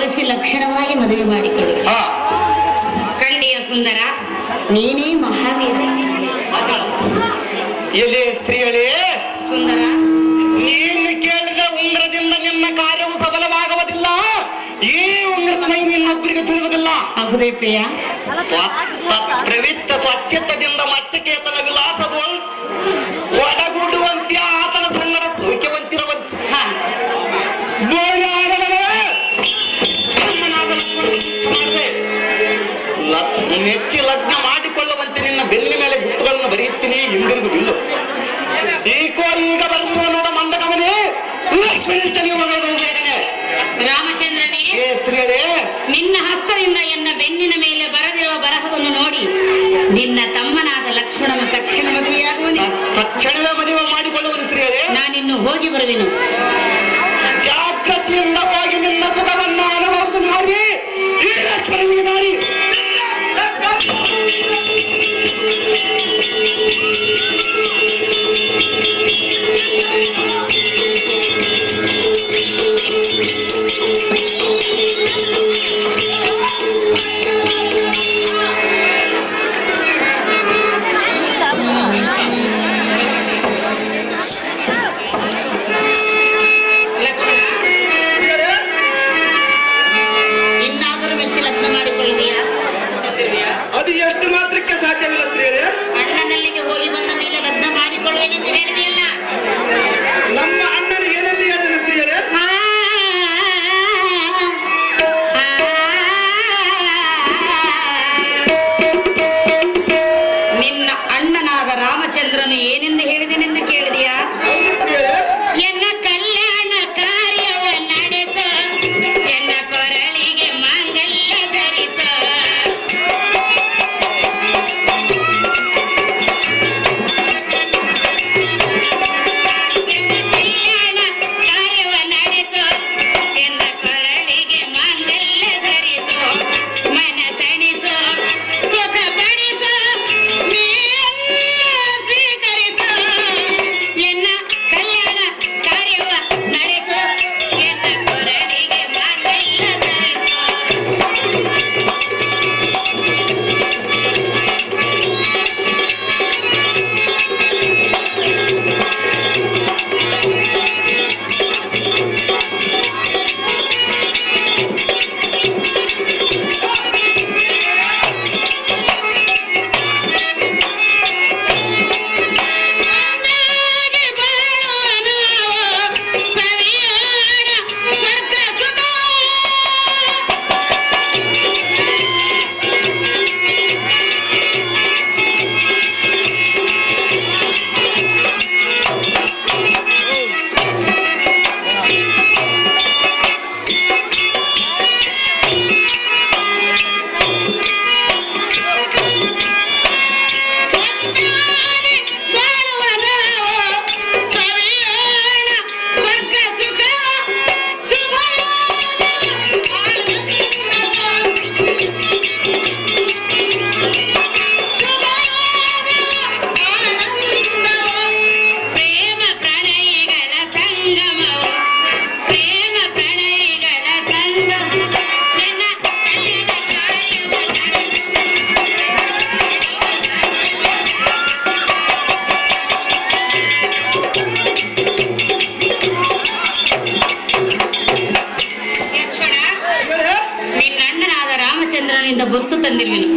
ತೋರಿಸಿ ಲಕ್ಷಣವಾಗಿ ಮದುವೆ ಮಾಡಿಕೊಳ್ಳಿ. ಕಂಡಿಯ ಸುಂದರ, ನೀನೇ ಮಹಾವೀರ. ಎಲೆ ಸ್ತ್ರೀಗಳೇ ಸುಂದರ, ನೀನು ಕೇಳಿದ ಉಂಗ್ರದಿಂದ ನಿನ್ನ ಕಾರ್ಯವು ಸಫಲವಾಗುವುದಿಲ್ಲ. ಈ ಉಂಗ್ರದ ಮೈ ನಿನ್ನೊಬ್ಬರಿಗೆ ತಿಳಿಯುವುದಿಲ್ಲ. ಹೌದೇ ಪ್ರಿಯ? ಪ್ರವಿತ್ತ ಸ್ವಚ್ಛತದಿಂದ ಮಚ್ಚಕೇತನ ವಿಲಾಸದೋಳ್ ಒಡಗೂಡುವಂತೆ ಆತನ ಸಂಗಡ ಸೌಖ್ಯವಂತಿರುವಂತೆ ಮೆಚ್ಚಿ ಲಗ್ನ ಮಾಡಿಕೊಳ್ಳುವಂತೆ ನಿನ್ನ ಬೆನ್ನಿ ಮೇಲೆ ಗುರುತುಗಳನ್ನು ಬರೆಯುತ್ತೀನಿ. ಹಿಂದಿರುಗು ಬಿಲ್ಲು ಈಕೋ ಈಗ ಬರುವ ನೋಡ ಮಂದಗಮನೆ ರಾಮಚಂದ್ರನೇ, ಸ್ತ್ರೀಗಳೇ, ನಿನ್ನ ಹಸ್ತದಿಂದ ಎನ್ನ ಬೆನ್ನಿನ ಮೇಲೆ ಬರೆದಿರುವ ಬರಹವನ್ನು ನೋಡಿ ನಿನ್ನ ತಮ್ಮನಾದ ಲಕ್ಷ್ಮಣನ ತಕ್ಷಣ ಮದುವೆಯಾಗುವನು. ತಕ್ಷಣವೇ ಮದುವೆ ಮಾಡಿಕೊಳ್ಳುವನು. ಸ್ತ್ರೀಗಳೇ, ನಾನಿನ್ನು ಹೋಗಿ ಬರುವೆನು. ಜಾಗ್ರತೆಯಿಂದ ಹೋಗಿ ನಿನ್ನ ಸುಖವನ್ನು ಅನುಭವಿಸು. ನಾರಿ ಈ ಲಕ್ಷ್ಮಣನಿಗೆ ನಾರಿ ಇನ್ನಾದರೂ ಮೆಚ್ಚಿ ಲಗ್ನ ಮಾಡಿಕೊಳ್ಳುವೆಯಾ? ಅದು ಎಷ್ಟು ಮಾತ್ರಕ್ಕೆ ಸಾಧ್ಯವಿಲ್ಲ. ಸ್ತ್ರೀಯರೇ, ಅಣ್ಣನಲ್ಲಿಗೆ ಹೋಗಿ ಬಂದ ಮೇಲೆ ಲಗ್ನ ಮಾಡಿಕೊಳ್ಳುವೆನೆಂದು ಹೇಳಿದೆಯಲ್ಲ. ನಮ್ಮ ಅಣ್ಣನ ಏನೆಂದು ಹೇಳಿದ ಸ್ತ್ರೀಯರೇ? ನಿನ್ನ ಅಣ್ಣನಾದ ರಾಮಚಂದ್ರನು ಏನೆಂದು ಹೇಳಿದೆನೆಂದು ಕೇಳಿದೆಯಾ? ಎನ್ನ ಕಲ್ಯಾಣ ಕಾರ್ಯವ ನಡೆಸ, ಎನ್ನ ಕೊರಳಿಗೆ ಮಾಂಗಲ್ಯ ಧರಿಸ. ಎನ್ನ ಕಲ್ಯಾಣ ಕಾರ್ಯವ ನಡೆಸ, ಎನ್ನ ಕೊರಳಿಗೆ ಮಾಂಗಲ್ಯ ಧರಿಸ. ಮನ ತಣಿಸ, ಸುಖ ಪಡಿಸ, ಸ್ವೀಕರಿಸ. ಎನ್ನ ಕಲ್ಯಾಣ ಕಾರ್ಯವ ನಡೆಸ, ಎನ್ನ ಕೊರಳಿಗೆ ಮಾಂಗಲ್ಯ ಧರಿಸ. ಒಂದಾಗಿ ಬಾಳುವ ನಾವು, ಸವಿಯೋಣ ಸ್ವರ್ಗ ಸುಖ. ಒಂದಾಗಿ ಬಾಳುವ ನಾವು, ಸವಿಯೋಣ ಸ್ವರ್ಗ ಸುಖ. ಶುಭಯೋಗ ಪ್ರೇಮ ಪ್ರಣಯಿಗಳ ಸಂಗಮವು, ಪ್ರೇಮ ಪ್ರಣಯಿಗಳ ಸಂಗಮ. ನನ್ನ ಕಲ್ಯಾಣ ಕಾರ್ಯವ ನಿನ್ನ ಅಣ್ಣನಾದ ರಾಮಚಂದ್ರನಿಂದ ಗುರುತು ತಂದಿರುವೆನು.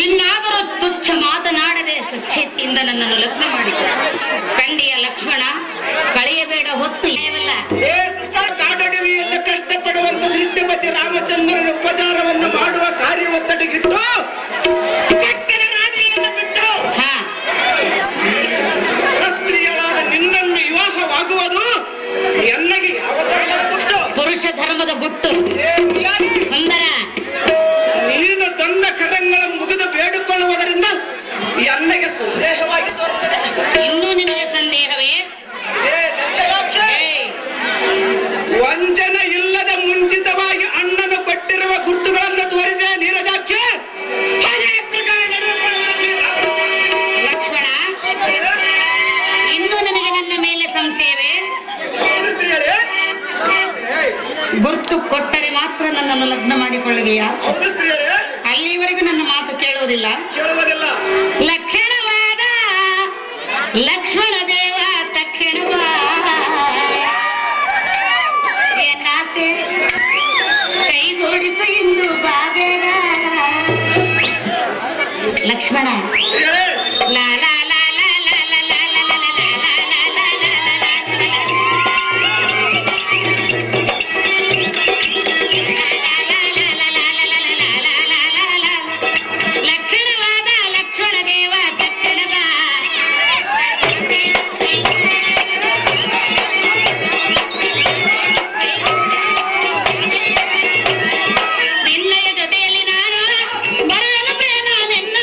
ಇನ್ನಾದರೂ ತುಚ್ಛ ಮಾತನಾಡದೆ ಸ್ವಚ್ಛತೆಯಿಂದ ನನ್ನನ್ನು ಲಗ್ನ ಮಾಡಿಕೊ. ಕಂಡಿಯ ಲಕ್ಷ್ಮಣ, ಕಳೆಯಬೇಡ ಹೊತ್ತು ಏವಲ್ಲ. ಕಾಡಡವಿಯಲ್ಲಿ ಕಷ್ಟಪಡುವಂತ ಶ್ರೀಮತಿ ರಾಮಚಂದ್ರನ ಉಪಚಾರವನ್ನು ಮಾಡುವ ಕಾರ್ಯ ಒತ್ತಡಗಿಟ್ಟು ಕೆಟ್ಟದ ರಾಣಿಯನ್ನು ಬಿಟ್ಟು ಹಾ, ಸ್ತ್ರೀಯರಾದ ನಿನ್ನನ್ನು ವಿವಾಹವಾಗುವುದು ಎನ್ನಗೆ ಪುರುಷ ಧರ್ಮದ ಗುಟ್ಟು. ಸುಂದರ, ನೀನು ತಂದ ಕರಂಗಳ ಮುಗಿದು ಬೇಡಿಕೊಳ್ಳುವುದರಿಂದ ಎನ್ನಗೆ ಸಂದೇಹವಾಗಿ ತೋರುತ್ತದೆ. ಇನ್ನೂ ನಿನಗೆ ಸಂದೇಹವೇ? ಏಯ್, ವಂಚನ ಇಲ್ಲದ ಮುಂಚಿತವಾಗಿ ಅಣ್ಣನು ಕೊಟ್ಟಿರುವ ಗುರುತುಗಳನ್ನು ತೋರಿಸಿ ನೀರಜಾಕ್ಷ ಅದೇ ಪ್ರಕಾರ ನಡೆದುಕೊಳ್ಳುವ ಲಕ್ಷ್ಮಣ, ಇನ್ನೂ ನಿನಗೆ ನನ್ನ ಮೇಲೆ ಸಂಶಯವೇ? ಸ್ತ್ರೀಯರೇ, ಗುರುತು ಕೊಟ್ಟರೆ ಮಾತ್ರ ಹೋಗುವಿಯಾ? ಹೌದು ಸ್ತ್ರೀಯರೇ, ಅಲ್ಲಿವರೆಗೂ ನನ್ನ ಮಾತು ಕೇಳುವುದಿಲ್ಲ. ಕೇಳುವುದಿಲ್ಲ. ಲಕ್ಷಣವಾದ ಲಕ್ಷ್ಮಣ ದೇವ ತಕ್ಷಣ ಬಾ. ಎನ್ನಾಸೆ ಕೈಗೂಡಿಸು ಇಂದು ಬಾಬೇಗ ಲಕ್ಷ್ಮಣ. ಸ್ತ್ರೀಯರೇ, ಲಾ ಲಾ ಲಾ ಲಾ ಲಾ ಲಾ ಲಾ ಲಾ ಲಾ ಲಾ ಲಾ ಲಾ ಲಾ ಲಾ ಲಾ ಲಾ ಲಕ್ಷಣವಾದ ಲಕ್ಷ್ಮಣ ದೇವ ತಕ್ಷಣ ಬಾ. ನಿನ್ನಯ ಜೊತೆಯಲ್ಲಿ ನಾನು ಬರುವೆನು ಪ್ರೇಮ ನಿನ್ನ.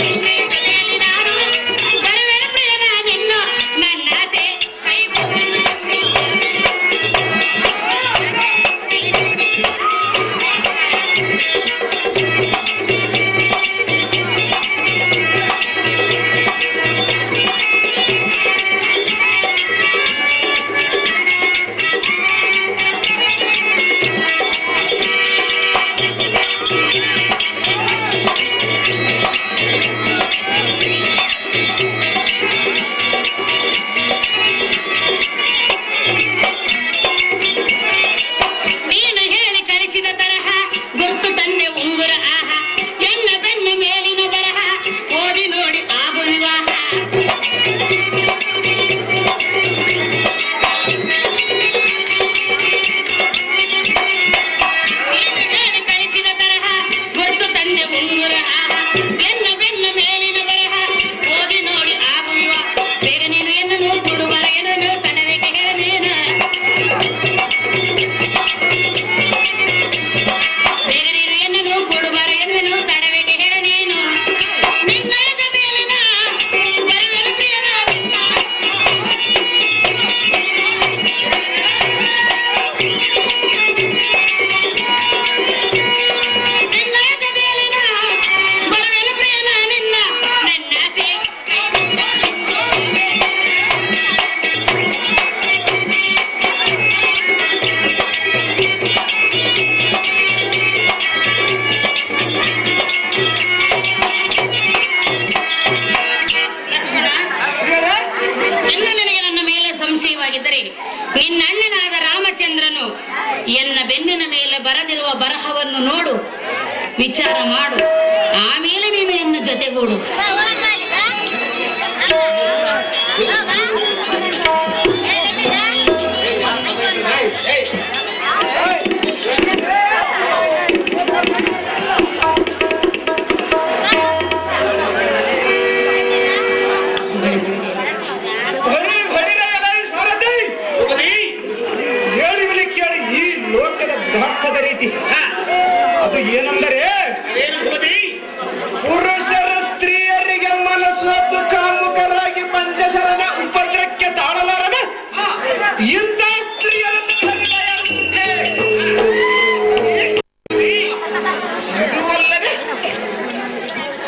ನಿನ್ನಯ ಜೊತೆಯಲ್ಲಿ ನಾನು ಬರುವೆನು ಪ್ರೇಮ ನಿನ್ನ. ನನ್ನಾಸೆ ಕೈಗೊಂಡು ನೀನು ಹೇಳಿ ಕಳಿಸಿದ ತರಹ ಗುರ್ತು ತಂದೆ ಉಂಗುರ ಆಹ. ಎನ್ನ ಬೆನ್ನ ಮೇಲಿನ ಬರಹ ಓದಿ ನೋಡಿ ಆಗು ವಿವಾಹ. ನೀನು ಹೇಳಿ ಕಳಿಸಿದ ತರಹ ಗುರ್ತು ತಂದೆ ಉಂಗುರ ಆಹ. ಎನ್ನ ಬೆನ್ನ ಮೇಲಿನ ಬರಹ ಓದಿ ನೋಡಿ ಆಗು ವಿವಾಹ. ಬೇಗ ನೀನು ಎನ್ನನು ಕೊಡುವರ ಎನ್ನನು ತಡವೇಕೆ ಹೇಳ ನೀನು. ಬೇಗ ನೀನು ಎನ್ನನು ಕೊಡುವರ ಎನ್ನುವೆನು ತಡವೇಕೆ ಹೇಳ ನೀನು. ನಿನ್ನ ಜೊತೆಯಲ್ಲಿ ನಾ ಬರುವೆನು ಪ್ರಿಯನ ನಿನ್ನ. ನಿನ್ನ ಜೊತೆಯಲ್ಲಿ ನಾ ಬರುವೆನು ಪ್ರಿಯನ ನಿನ್ನ. ನನ್ನಾಸೆ ಸ್ತ್ರೀಯರೇ, ಇನ್ನು ನಿನಗೆ ನನ್ನ ಮೇಲೆ ಸಂಶಯವಾಗಿದ್ದರೆ ನಿನ್ನ ಅಣ್ಣನಾದ ರಾಮಚಂದ್ರನು ಎನ್ನ ಬೆನ್ನಿನ ಮೇಲೆ ಬರೆದಿರುವ ಬರಹವನ್ನು ನೋಡು, ವಿಚಾರ ಮಾಡು. ಆಮೇಲೆ ನೀನು ಎನ್ನ ಜೊತೆಗೂಡು. ಹೊಳಿ ಹೊಳಿರಲ್ಲ ಈ ಸಾರಥಿ. ಹೇಳಿ ಕೇಳಿ ಈ ಲೋಕದ ದಾಖದ ರೀತಿ. ಅದು ಏನೆಂದರೆ ಪುರುಷರ ಸ್ತ್ರೀಯರಿಗೆ ಮನಸ್ಸು ಕಾಮುಕರಾಗಿ ಪಂಚಸರನ ಉಪದ್ರಕ್ಕೆ ತಾಳಲಾರದ ಇಂಥ ಸ್ತ್ರೀಯರ ಇದುವಲ್ಲದೆ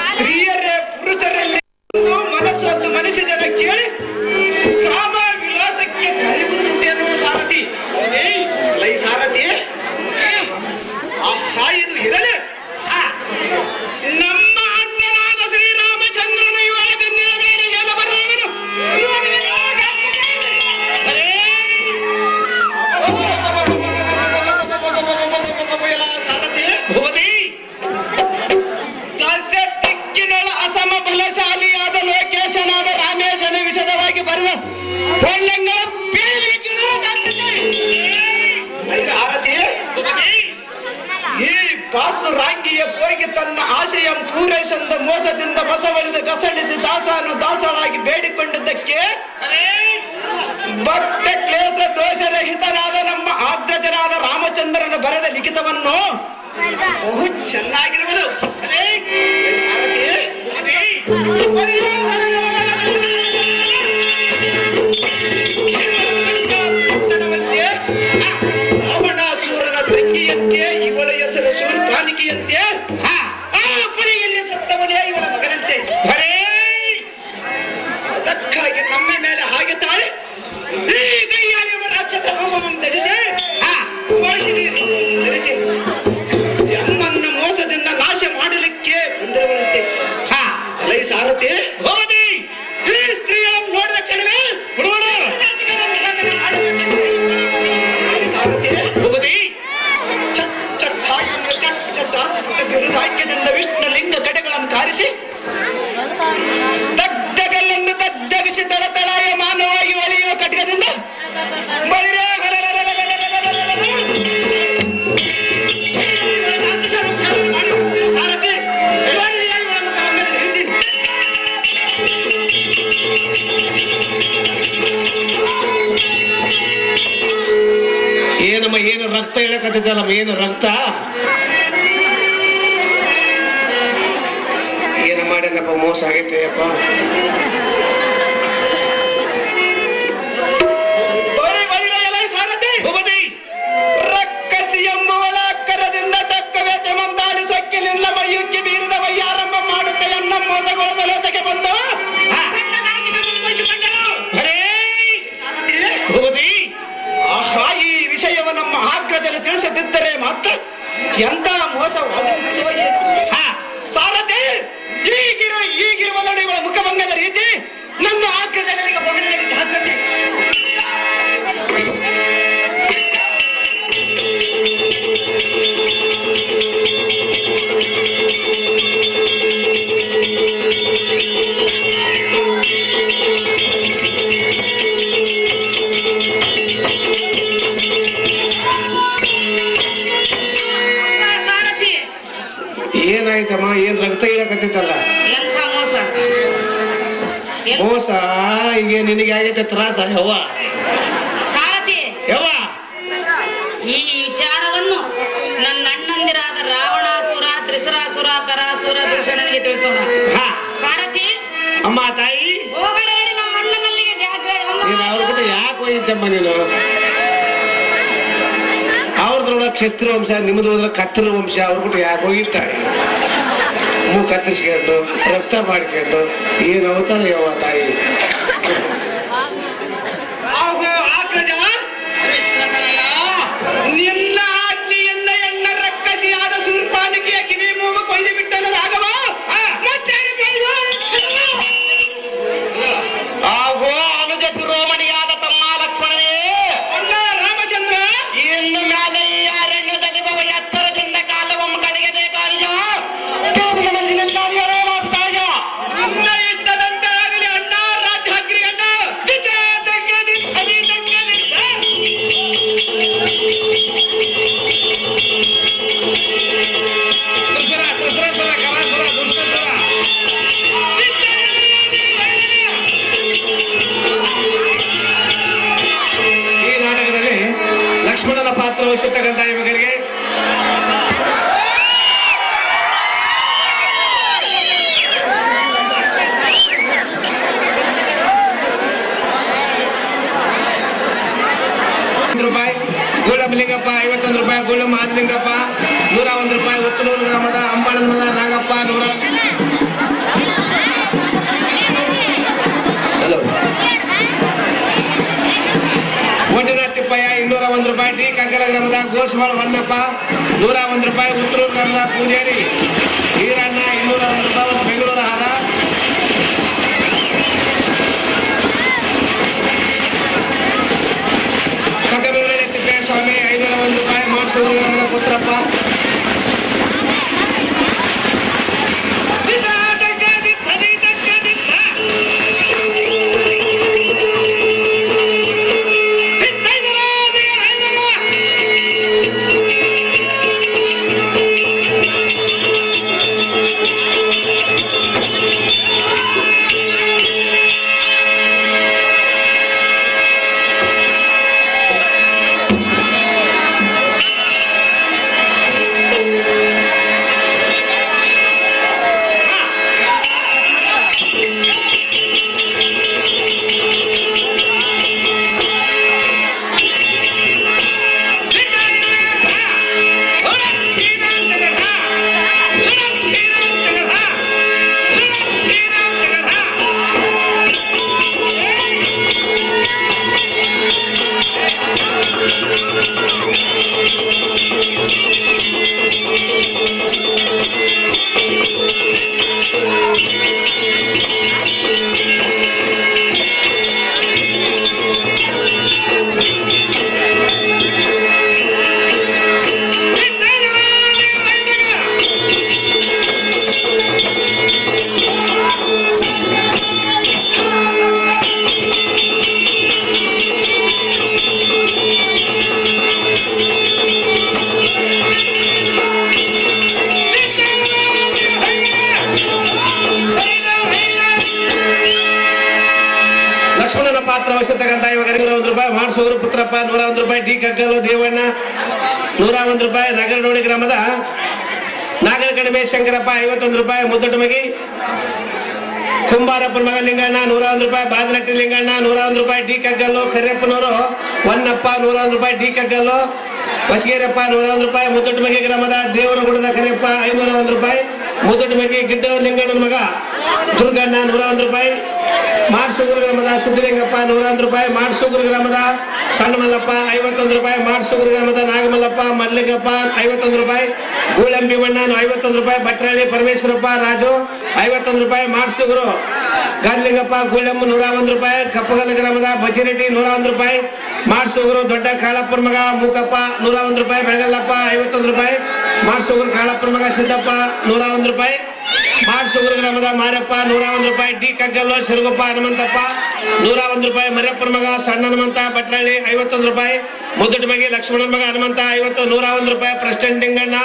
ಸ್ತ್ರೀಯರೇ ಪುರುಷರಲ್ಲಿ ಮನಸ್ಸು ಮನಸ್ಸು ಜನ ಕೇಳಿ ಕಾಮ ವಿಲಾಸಕ್ಕೆ ಕರೆಯುವುದುಂಟು ಎನ್ನುವ ಸಾರಥಿ. ಲೈ ಸಾರಥಿ, ಇದು ಇರಲಿ. ನಮ್ಮ ಅಣ್ಣನಾದ ಶ್ರೀರಾಮಚಂದ್ರನ ಇವಳ ಬೆನ್ನಿನ ಮೇಲೆ ಏನು ಬರೆಯುವನು? ಸಾರಥಿ ಭೂಪತಿ, ದಶ ದಿಕ್ಕಿನೊಳ ಅಸಮ ಬಲಶಾಲಿಯಾದ ಲೋಕೇಶನಾದ ರಾಮೇಶನ ವಿಷದವಾಗಿ ಬರೆದ ಹೊಳ್ಳಂಗಳ ಸಾರಥಿ, ಈ ಬಾಸುರಾಂಗಿಯ ಹೋಗಿ ತನ್ನ ಆಶಯ ಪೂರೈಸಂದ ಮೋಸದಿಂದ ಬಸವಳಿದ ಗಸಳಿಸಿ ದಾಸನ ದಾಸಳಾಗಿ ಬೇಡಿಕೊಂಡಿದ್ದಕ್ಕೆ ಭಕ್ತ ಕ್ಲೇಶ ದೋಷರಹಿತನಾದ ನಮ್ಮ ಆಗ್ರಜನಾದ ರಾಮಚಂದ್ರನ ಬರೆದ ಲಿಖಿತವನ್ನು ಬಹು ಚೆನ್ನಾಗಿರುವುದು. ರಾವಣಾಸುರನ ತಂಗಿಯಂತೆ ಇವಳ ಹೆಸರು ಶೂರ್ಪಾನಿಕೆಯಂತೆ, ಆ ಪುರಿಯಲ್ಲಿ ಸತ್ತವನೇ ಇವರ ಮಗನಂತೆ. ಅದಕ್ಕಾಗಿ ನಮ್ಮ ಈ ಕೈಯಾಗಿ ರಾಕ್ಷಸ ಹೋಮವನ್ನು ತ್ಯಜಿಸಿ ವಾಹಿನಿ ಧರಿಸಿ ಎಮ್ಮನ್ನ ಮೋಸದಿಂದ ನಾಶ ಮಾಡಲಿಕ್ಕೆ ಬಂದಿರುವಂತೆ ಅಲೈ ಸಾರಥಿ ಹೋಗದಿ ಈ ಸ್ತ್ರೀಗಳನ್ನು ನೋಡಿದ ಕ್ಷಣವೇ ಬಿಡೋಣ ಸಾರಥಿ ಹೋಗದಿ ಚಟ್ ಚಟ್ ಹಾಗೆ ಚಟ್ ಚಟ್ ಬಿರುದಾಕ್ಯದಿಂದ ವಿಷ್ಣು ಲಿಂಗ ಗಡೆಗಳನ್ನು ಕಾರಿಸಿ ದಡ್ಡಗಲ್ಲನ್ನು ದಡ್ಡಗಿಸಿ ತಳತಳಾಯ ಮಾನವಾಗಿ ಒಳೆಯುವ ಖಡ್ಗದಿಂದ ಸಾರಥಿ ಏನಮ್ಮ ಏನು ರಕ್ತ ಹೇಳಕತ್ತಿದ್ದಲ್ಲಮ್ಮ ಏನು ರಕ್ತ ಏನ ಮಾಡ್ಯಾನಪ್ಪ ಮೋಸ ಆಗೈತೆ ಅಪ್ಪ ಸಾರಥಿ ರಕ್ಕಸಿ ಎಂಬುವಳ ಅಕ್ಕರದಿಂದ ಟಕ್ಕವೇ ಸಮಂತಾಳಿ ಸೊಕ್ಕಿನಿಂದ ಮಯುಕ್ಕಿ ಬೀರಿದ ವಯ್ಯಾರಂಭ ಮಾಡುತ್ತೆ ಎನ್ನ ಮೋಸಗೊಳಿಸಲೋಸಕ್ಕೆ ಬಂದು ಆಹಾ ಈ ವಿಷಯವ ನಮ್ಮ ಆಗ್ರದಲ್ಲಿ ತಿಳಿಸದಿದ್ದರೆ ಮಾತ್ರ ಎಂತ ಮೋಸವಾಗುತ್ತೋ ಸಾರಥಿ ಈಗಿರುವ ಇವಳ ಮುಖಭಂಗದ ರೀತಿ ನಮ್ಮ ಆಗ್ರದಲ್ಲಿ ಜಾಗ್ರತೆ ಏನಾಯ್ತಮ್ಮ ಏನ್ ರಕ್ತ ಹೇಳಕತ್ತಿದ್ದಲ್ಲ ಎಂಥ ಮೋಸ ಮೋಸ ಈಗ ನಿನಗೆ ಆಗೈತೆ ತ್ರಾಸ ಯವ್ವ ಸಾರಥಿ ಯವ್ವ ಈ ವಿಚಾರವನ್ನು ನನ್ನ ಅಣ್ಣಂದಿರಾದ ರಾವಣಾಸುರ ತ್ರಿಸುರಾಸುರ ಕರಾಸುರ ದೂಷಣನಿಗೆ ತಿಳಿಸೋಣ ಸಾರಥಿ ಅಮ್ಮ ತಾಯಿ ಹೋಗಬೇಡಿ ನಮ್ಮ ಅಣ್ಣನಲ್ಲಿಗೆ ನೀನು ಅವ್ರ ಕೂಡ ಯಾಕೆ ಹೋಗಿದ್ದಮ್ಮ ನೀನು ಅವ್ರದ್ರೊಳಗ ಕ್ಷತ್ರಿಯ ವಂಶ ನಿಮ್ದು ಹೋದ್ರ ಕತ್ತರ ವಂಶ ಅವ್ರ ಕೂಡ ಯಾಕೆ ಹೋಗಿರ್ತಾರೆ ಮೂಗು ಕತ್ತರಿಸ್ಕೊಂಡು ರಕ್ತ ಮಾಡ್ಕೊಂಡು ಏನು ಅವತಾರ ಯವ್ವ ತಾಯಿ ನಿನ್ನ ಆಜ್ಞೆಯಿಂದ ಎಣ್ಣ ರಕ್ಕಸಿಯಾದ ಸುರ್ಪಾಲಿಕೆಯ ಕಿವಿ ಮೂಗು ಕೊಯ್ದು ಬಿಟ್ಟನು ರಾಘವ ಆಗೋ ಅನುಜ ಶಿರೋಮಣಿಯಾದ ತಮ್ಮ ಲಕ್ಷ್ಮಣನೇ ಅಣ್ಣ ರಾಮಚಂದ್ರ ಇನ್ನು ಮೇಲೆ ಈ ಅರಣ್ಯದಲ್ಲಿ ಬರುವ ಎತ್ತರದಿಂದ ಕಾಲವನ್ನು ಕಳೆಯಬೇಕಾದ ನಿಮ್ಮ ಇಷ್ಟದಂತೆ ಆಗಲಿ ಅಣ್ಣ ರಾಜಹಗ್ರಿ ಅಣ್ಣ ಈ ನಾಟಕದಲ್ಲಿ ಲಕ್ಷ್ಮಣನ ಪಾತ್ರ ವಹಿಸಿರ್ತಕ್ಕಂಥ ನಿಮಗರಿಗೆ ರೂಪಾಯಿ ಗೂಳಮಲಿಂಗಪ್ಪ 51 ರೂಪಾಯಿ ಗೂಳ ಮಾದಲಿಂಗಪ್ಪ 101 ರೂಪಾಯಿ ಉತ್ತನೂರು ಗ್ರಾಮದ ಅಂಬಾಳನ ಮಗ ನಾಗಪ್ಪ 100 ಒಡ್ಡಿನ ತಿಪ್ಪಯ್ಯ 201 ರೂಪಾಯಿ ಡಿ ಕಂಕಲ ಗ್ರಾಮದ ಗೋಸ್ವಾಳ ವನ್ನಪ್ಪ 101 ರೂಪಾಯಿ ಉತ್ತನೂರು ಗ್ರಾಮದ ಪೂಜಾರಿ ಈರಣ್ಣ 201 ರೂಪಾಯಿ ಬೆಂಗಳೂರು ಹಾರ ಕಕ್ಕಬೇರೆ ತಿಪ್ಪಯ್ಯ ಸ್ವಾಮಿ 501 ರೂಪಾಯಿ ಮಾರ್ಸೂರು ಗ್ರಾಮದ ಪುತ್ರಪ್ಪ 101 ರೂಪಾಯಿ. ಮಾಡ್ಸೂರು ಪುತ್ರಪ್ಪ 101 ರೂಪಾಯಿ. ಡಿ ಕಗ್ಗಲು ದೇವಣ್ಣ 101 ರೂಪಾಯಿ. ನಗರನೋಡಿ ಗ್ರಾಮದ ನಾಗರ ಕಡಿಮೆ ಶಂಕರಪ್ಪ 51 ರೂಪಾಯಿ. ಮುದ್ದಟಮಗಿ ಕುಂಬಾರಪ್ಪನ ಮಗ ಲಿಂಗಣ್ಣ 101 ರೂಪಾಯಿ. ಬಾದಲಟ್ಟಿ ಲಿಂಗಣ್ಣ 101 ರೂಪಾಯಿ. ಡಿ ಕಗ್ಗಲ್ಲು ಕರಿಯಪ್ಪನವರು ಹೊನ್ನಪ್ಪ 101 ರೂಪಾಯಿ. ಡಿ ಕಗ್ಗಲ್ಲು ಹೊಸಗೇರಪ್ಪ 101 ರೂಪಾಯಿ. ಮುದ್ದಟಮಗಿ ಗ್ರಾಮದ ದೇವರಗುಡದ ಕರಿಯಪ್ಪ 501 ರೂಪಾಯಿ. ಮುದ್ದಟಮಗಿ ಗಿಡ್ಡ ಲಿಂಗಣ್ಣನ ಮಗ ದುರ್ಗಣ್ಣ 101 ರೂಪಾಯಿ. ಮಾಡ್ಸೂರು ಗ್ರಾಮದ ಸಿದ್ದಲಿಂಗಪ್ಪ 101 ರೂಪಾಯಿ. ಮಾಡ್ಸೂರು ಗ್ರಾಮದ ಸಣ್ಣ ಮಲ್ಲಪ್ಪ 51 ರೂಪಾಯಿ. ಮಾಡ್ಸೂರು ಗ್ರಾಮದ ನಾಗಮಲ್ಲಪ್ಪ ಮಲ್ಲಿಗಪ್ಪ 51 ರೂಪಾಯಿ. ಗೂಳಂಬಿ ಬಣ್ಣ 51 ರೂಪಾಯಿ. ಭಟ್ರಳ್ಳಿ ಪರಮೇಶ್ವರಪ್ಪ ರಾಜು 51 ರೂಪಾಯಿ. ಮಾಡ್ಸೂರು ಗಾರ್ಲಿಂಗಪ್ಪ ಗೂಳಂಬ 101 ರೂಪಾಯಿ. ಕಪ್ಪಗಲ್ಲ ಗ್ರಾಮದ ಬಜಿರೆಡ್ಡಿ 101 ರೂಪಾಯಿ. ಮಾಡ್ಸೂರು ದೊಡ್ಡ ಕಾಳಪ್ಪನ ಮಗ ಮೂಕಪ್ಪ 101 ರೂಪಾಯಿ. ಬೆಳಗಲ್ಲಪ್ಪ 51 ರೂಪಾಯಿ. ಮಾಡ್ಸೂರು ಕಾಳಪ್ಪನ ಮಗ ಸಿದ್ದಪ್ಪ 101 ರೂಪಾಯಿ. ಮಾಡ್ಸೂರು ಗ್ರಾಮದ ಮಾರಪ್ಪ 101 ರೂಪಾಯಿ. ಡಿ ಕಗ್ಗಲ್ಲು ಸಿರುಗಪ್ಪ ಹನುಮಂತಪ್ಪ 101 ರೂಪಾಯಿ. ಮರ್ಯಪ್ಪನ ಮಗ ಸಣ್ಣ ಹನುಮಂತ ಭಟ್ರಳ್ಳಿ 51 ರೂಪಾಯಿ. ಮುದ್ದಟಮಗಿ ಲಕ್ಷ್ಮಣನ ಮಗ ಹನುಮಂತ 101 ರೂಪಾಯಿ. ಪ್ರೆಸಿಡೆಂಟ್ ಲಿಂಗಣ್ಣ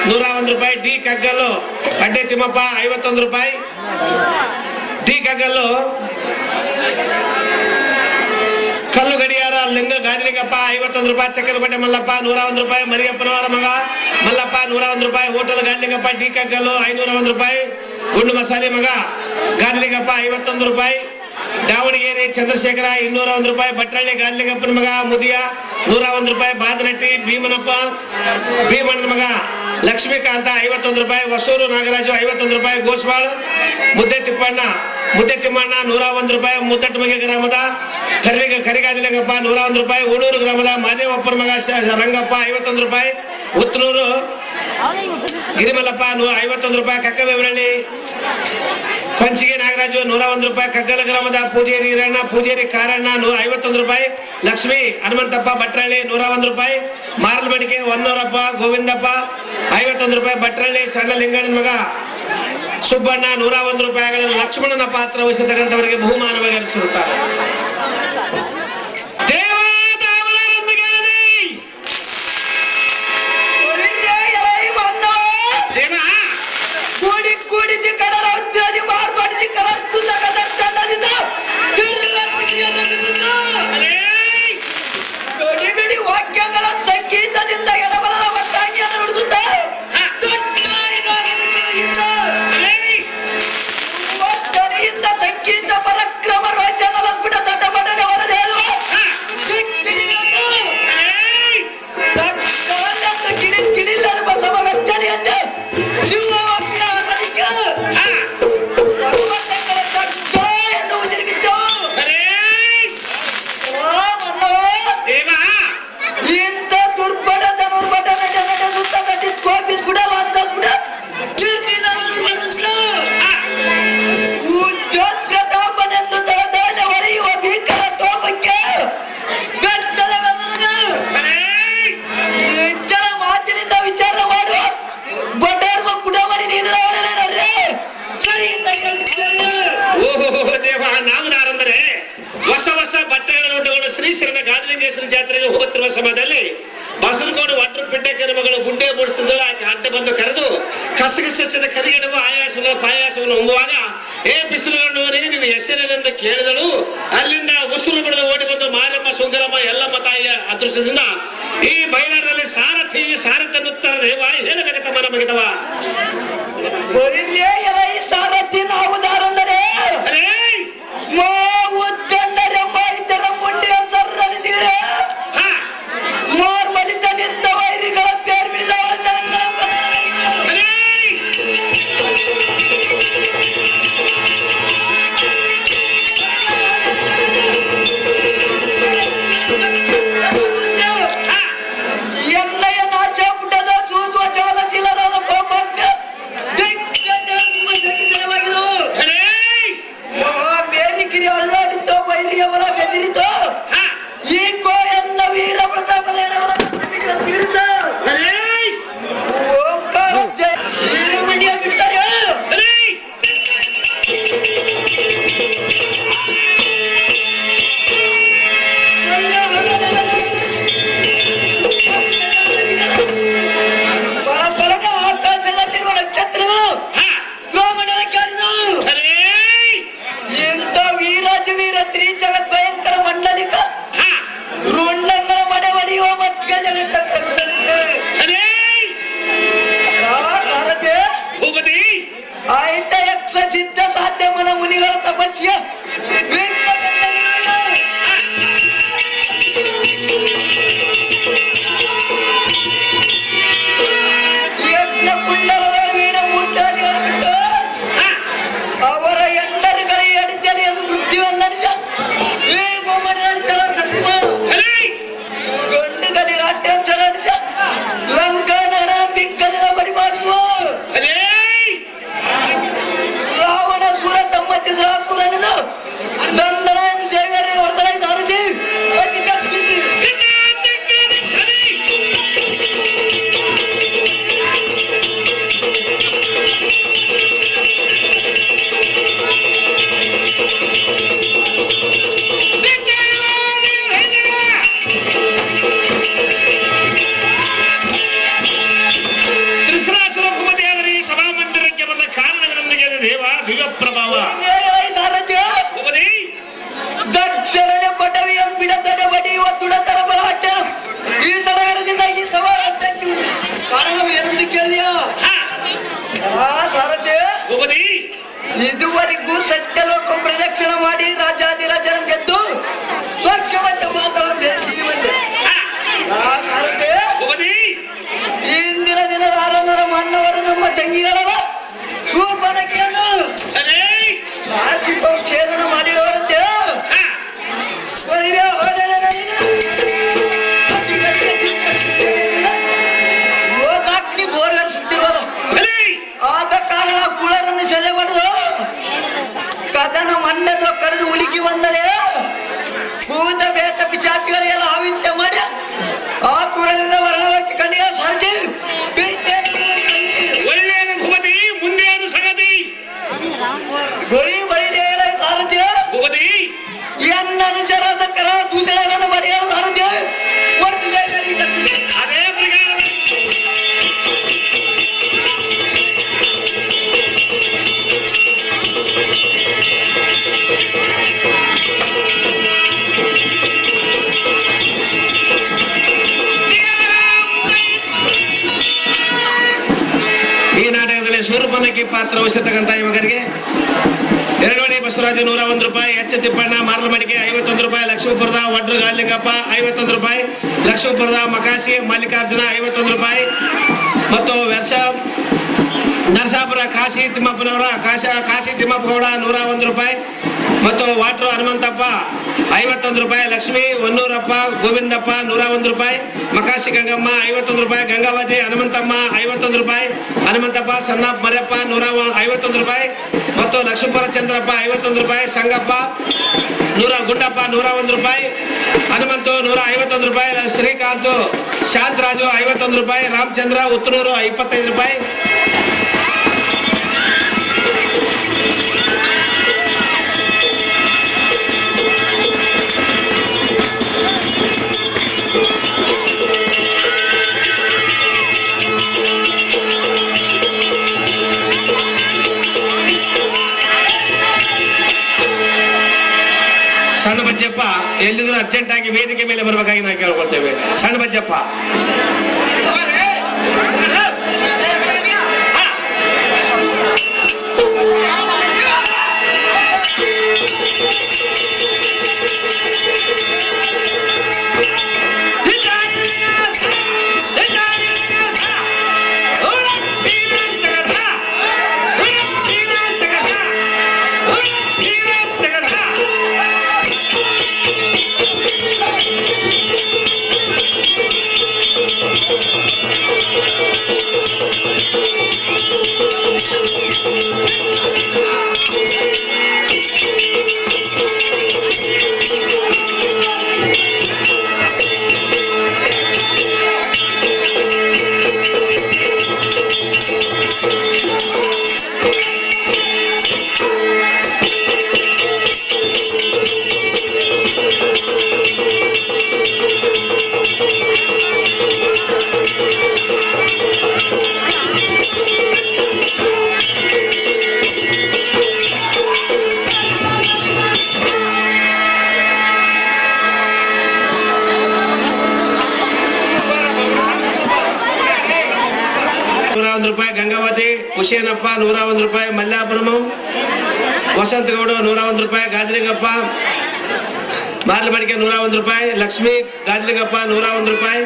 101 ರೂಪಾಯಿ. ಡಿ ಕಗ್ಗಲ್ಲು ಅಡ್ಡೆ ತಿಮ್ಮಪ್ಪ 51 ರೂಪಾಯಿ. ಡಿ ಕಗ್ಗಲ್ಲು ಕಲ್ಲು ಗಡಿಯಾರ ಗಾದಿಲಿಂಗಪ್ಪ 51 ರೂಪಾಯಿ. ತೆಕ್ಕಲಬಟ್ಟೆ ಮಲ್ಲಪ್ಪ 101 ರೂಪಾಯಿ. ಮರಿಯಪ್ಪನವರ ಮಗ ಮಲ್ಲಪ್ಪ 101 ರೂಪಾಯಿ. ಹೋಟೆಲ್ ಗಾದಿಲಿಂಗಪ್ಪ ಡಿ ಕಗ್ಗಲ್ಲು 501 ರೂಪಾಯಿ. ಗುಂಡು ಮಸಾಲೆ ಮಗ ಗಾದಿಲಿಂಗಪ್ಪ 51 ರೂಪಾಯಿ. ದಾವಣಗೆರೆ ಚಂದ್ರಶೇಖರ 201 ರೂಪಾಯಿ. ಭಟ್ರಳ್ಳಿ ಗಾದಿಲಿಂಗಪ್ಪನ ಮಗ ಮುದಿಯ 101 ರೂಪಾಯಿ. ಬಾದನಟ್ಟಿ ಭೀಮಣ್ಣನ ಮಗ ಲಕ್ಷ್ಮೀಕಾಂತ 51 ರೂಪಾಯಿ. ಹೊಸೂರು ನಾಗರಾಜು 51 ರೂಪಾಯಿ. ಗೋಸ್ವಾಳ್ ಮುದ್ದೆ ತಿಮ್ಮಣ್ಣ 101 ರೂಪಾಯಿ. ಮುದ್ದಟಮಗಿ ಗ್ರಾಮದ ಕರಿಗಾದಿಲಿಂಗಪ್ಪ 101 ರೂಪಾಯಿ. ಉಳೂರು ಗ್ರಾಮದ ಮಾದೇವಪ್ಪನ ಮಗ ರಂಗಪ್ಪ 51 ರೂಪಾಯಿ. ಉತ್ತನೂರು ಗಿರಿಮಲ್ಲಪ್ಪ 51 ರೂಪಾಯಿ. ಕಕ್ಕಬೇವರಳ್ಳಿ ಕೊಂಚಿಗೆ ನಾಗರಾಜು 101 ರೂಪಾಯಿ. ಕಗ್ಗಲ ಗ್ರಾಮದ ಪೂಜೇರಿ ಈರಣ್ಣ ಪೂಜೇರಿ ಕಾರಣ್ಣ 51 ರೂಪಾಯಿ. ಲಕ್ಷ್ಮಿ ಹನುಮಂತಪ್ಪ ಭಟ್ರಳ್ಳಿ 101 ರೂಪಾಯಿ. ಮಾರಲ್ಮಡಿಗೆ ಹೊನ್ನೂರಪ್ಪ ಗೋವಿಂದಪ್ಪ 51 ರೂಪಾಯಿ. ಭಟ್ರಳ್ಳಿ ಸಣ್ಣ ಲಿಂಗಣ್ಣನ ಮಗ ಸುಬ್ಬಣ್ಣ 101 ರೂಪಾಯಿಗಳನ್ನು ಲಕ್ಷ್ಮಣನ ಪಾತ್ರ ವಹಿಸತಕ್ಕಂಥವರಿಗೆ ಬಹುಮಾನವಾಗಿ ಅರ್ಪಿಸುತ್ತಾರೆ. ಕೂಡಿಸಿ ಕಡರ ಉದ್ಯೋಗಿ ಮಾರ್ಪಡಿಸಿ ಕರತ್ತು ಗಡಿ ವಾಕ್ಯಗಳ ಸಂಗೀತದಿಂದ ಎಡಬಲದ ಒಟ್ಟಾಗಿಯನ್ನು ನುಡಿಸುತ್ತಾರೆ. ಒಟ್ಟನೆಯಿಂದ ಸಂಗೀತ ಪರಕ್ರಮ ರೋಚನ ಲಸ್ಬಿಟ ತಟಬಟನೆ ಹೊರದು ಹೇಳುವ ಕಿಡಿಲ್ಲದ ಬಸವ ವ್ಯಕ್ತನೆಯಂತೆ ಇಂಥ ದುರ್ಬಡ ಧನುರ್ಬಟ ಸುತ್ತ ಕೋಪಿಸ್ಬಿಡ ಉದ್ಯೋಗತಾಪನೆಂದು ತಲೆ ಹೊಳೆಯುವ ಭೀಕರ ಟೋಪಕ್ಕೆ ಹೆಚ್ಚಳ ಮಾತಿನಿಂದ ವಿಚಾರ ಮಾಡುವ ಬಡರ್ವ ಕುಡಮಣಿ ನೀಡಿದವರೇ. ಓಹೋ ದೇವ ನಾಮನಾರಂದರೆ ಹೊಸ ಬಟ್ಟೆಗಳನ್ನು ಉಟ್ಟುಕೊಂಡು ಶ್ರೀಶರಣ ಗಾದಿಲಿಂಗೇಶ್ವರ ಜಾತ್ರೆಗೆ ಹೋಗುತ್ತಿರುವ ಸಮಯದಲ್ಲಿ ಬಸರಗೋಡು ಒಟ್ರು ಪಿಂಡಕರ ಮಗಳು ಗುಂಡೆ ಮೂಡಿಸಿದಳು. ಆಕೆ ಅಡ್ಡ ಬಂದು ಕರೆದು ಕಸಗಸದ ಕರಿಗೆಡುವ ಪಾಯಾಸವನ್ನು ಹೊಂದುವಾಗ ಏ ಬಿಸಿಲುಗಳನ್ನು ನಿನ್ನ ಹೆಸರಿನಿಂದ ಕೇಳಿದಳು. ಅಲ್ಲಿಂದ ಉಸಿರು ಬಿಡದು ಓಡಿ ಬಂದು ಮಾರಮ್ಮ ಸುಂದರಮ್ಮ ಎಲ್ಲಮ್ಮ ತಾಯಿಯ ಅದೃಷ್ಟದಿಂದ ಈ ಬಯಲಾಟದಲ್ಲಿ ಸಾರಥಿಯನ್ನುತ್ತರ ದೇವ ಹೇಳಬೇಕತ್ತಮ್ಮ ನಮಗಿದವ ಸಾರಥಿ ನಾವುದಾರಂದರೆ ಮಲಿತ ನಿಂತ ವೈರಿಗಳ ಪೇರ್ ಬಿಡಿದವರ ಎಣ್ಣೆಯ ನಾಚ ಪುಟದ ಸೂಸುವ ಜಾಲಶೀಲರಾದ ಕೋಪಕ್ಕೆ ರಕ್ಷಿಯ ಯಜ್ಞ ಕುಂಡಲದ ವೀಣ ಮೂರ್ತಿ ಅವರ ಎಂಟರುಗಳಿಗೆ ಅಡಿತಲಿ ಎಂದು ಮೃತ್ಯುವನ್ನರಿಸ ಗಂಡುಗಳಿಗೆ ಅತ್ಯಂತರ ಲಂಕಾನರ ಬಿಕ್ಕಲಿನ ಪರಿಪಾಲಿಸುವ ರಾವಣ ಸುರ ತಮ್ಮ ತಿಸರಾಸುರನಿಂದ ದಂಡನ ದೇವರ ವರ್ಷಲಾಗಿ ಸಾರಥಿ ಪ್ರಭಾವ ಸಾರಥ್ಯ ದಡ್ಡನೆ ಪಟವಿಯ ಬಿಡತಡೆ ಬಡಿಯುವ ತುಡತರ ಬಲ ಅಡ್ಡ ಈ ಸಡಗರದಿಂದ ಈ ಕಾರಣವೇನೆಂದು ಕೇಳಿದೆಯಾ ಸಾರಥ್ಯ ಇದುವರೆಗೂ ಸತ್ಯಲೋಕ ಪ್ರದಕ್ಷಿಣ ಮಾಡಿ ರಾಜಾದಿರಾಜನ ಗೆದ್ದು ಸ್ವರ್ಗವಂತ ಮಾತನ್ನು ಸಾರಥ್ಯ ಇಂದಿನ ದಿನದ ಆರನರ ಮನ್ನವರು ನಮ್ಮ ತಂಗಿಗಳವ ಶೂರ್ಪಣಕಿಯನ್ನು ಛೇದನ ಮಾಡಿರೋರಂತೆ ಗೋಸಾಕ್ಷಿ ಬೋರ್ಗರ್ ಸುತ್ತಿರೋದು ಆದ ಕಾರಣ ಕುಳರನ್ನು ಸೆಲೆ ಹೊಡೆದು ಕದನ ಮಂಡದ ಕರೆದು ಉಲಿಕಿ ಬಂದರೆ ಭೂತ ಬೇತ ಪಿಚಾಚಿಗಳಿಗೆಲ್ಲ ಆವಿತ್ಯ ಮಾಡಿ ಆ ತುರದಿಂದ ವರ್ಣವಾಗಿ ಕಣ್ಣಿಯ ಸಾರ್ಜಿ ಒಳ್ಳೆಯ ಭೂಪತಿ ಮುಂದೆ ಅದು ಸಂಗತಿ ಗೊಳಿ ಬೈದೇಲ ಸಾರಥ್ಯ ಎನ್ನನುಚರದ ಕರ ತೂಜಳರನ್ನು ಬರೆಯಲು ಸಾರಥ್ಯ ಅದೇ ಪ್ರಕಾರ ಈ ನಾಟಕದಲ್ಲಿ ಶೂರ್ಪನಖಿ ಪಾತ್ರ ವಹಿಸತಕ್ಕಂಥ ಯುವಕರಿಗೆ ಎರಡನೇ ಬಸವರಾಜ 101 ರೂಪಾಯಿ, ಎಚ್ ತಿಪ್ಪಣ್ಣ ಮಾರ್ಲಮಡಿಕೆ 51 ರೂಪಾಯಿ, ಲಕ್ಷ್ಮೀಪುರದ ವಡ್ರು ಗಾಲಿಂಗಪ್ಪ 51 ರೂಪಾಯಿ, ಲಕ್ಷ್ಮೀಪುರದ ಮಕಾಸಿ ಮಲ್ಲಿಕಾರ್ಜುನ 51 ರೂಪಾಯಿ ಮತ್ತು ನರಸಾಪುರ ಕಾಶಿ ತಿಮ್ಮಪ್ಪನವರ ಕಾಶಿ ತಿಮ್ಮಪ್ಪಗೌಡ 101 ರೂಪಾಯಿ ಮತ್ತು ವಾಟ್ರು ಹನುಮಂತಪ್ಪ 51 ರೂಪಾಯಿ, ಲಕ್ಷ್ಮೀ ಹೊನ್ನೂರಪ್ಪ ಗೋವಿಂದಪ್ಪ 101 ರೂಪಾಯಿ, ಮಕಾಶಿ ಗಂಗಮ್ಮ 51 ರೂಪಾಯಿ, ಗಂಗಾವತಿ ಹನುಮಂತಮ್ಮ 51 ರೂಪಾಯಿ, ಹನುಮಂತಪ್ಪ ಸನ್ನಪ್ಪ ಮರ್ಯಪ್ಪ 151 ರೂಪಾಯಿ ಮತ್ತು ಲಕ್ಷ್ಮೀಪುರ ಚಂದ್ರಪ್ಪ 51 ರೂಪಾಯಿ, ಸಂಗಪ್ಪ ಗುಂಡಪ್ಪ 101 ರೂಪಾಯಿ, ಹನುಮಂತು 151 ರೂಪಾಯಿ, ಶ್ರೀಕಾಂತ್ ಶಾಂತರಾಜು 51 ರೂಪಾಯಿ, ರಾಮಚಂದ್ರ ಉತ್ತನೂರು 25 ರೂಪಾಯಿ. ಸಣ್ಣ ಬಜ್ಜಪ್ಪ ಎಲ್ಲಿದ್ರು ಅರ್ಜೆಂಟ್ ಆಗಿ ವೇದಿಕೆ ಮೇಲೆ ಬರಬೇಕಾಗಿ ನಾವು ಕೇಳ್ಕೊಳ್ತೇವೆ. ಸಣ್ಣ ಬಜ್ಜಪ್ಪ ರೂಪಾಯಿ, ಗಂಗಾವತಿ ಹುಸೇನಪ್ಪ 101 ರೂಪಾಯಿ, ಮಲ್ಲಾಪುರಂ ವಸಂತಗೌಡ 101 ರೂಪಾಯಿ, ಗಾಜಲಿಂಗಪ್ಪ ಮಾರ್ಲಮಡಿಕೆ 101 ರೂಪಾಯಿ, ಲಕ್ಷ್ಮಿ ಗಾಜಲಿಂಗಪ್ಪ 101 ರೂಪಾಯಿ,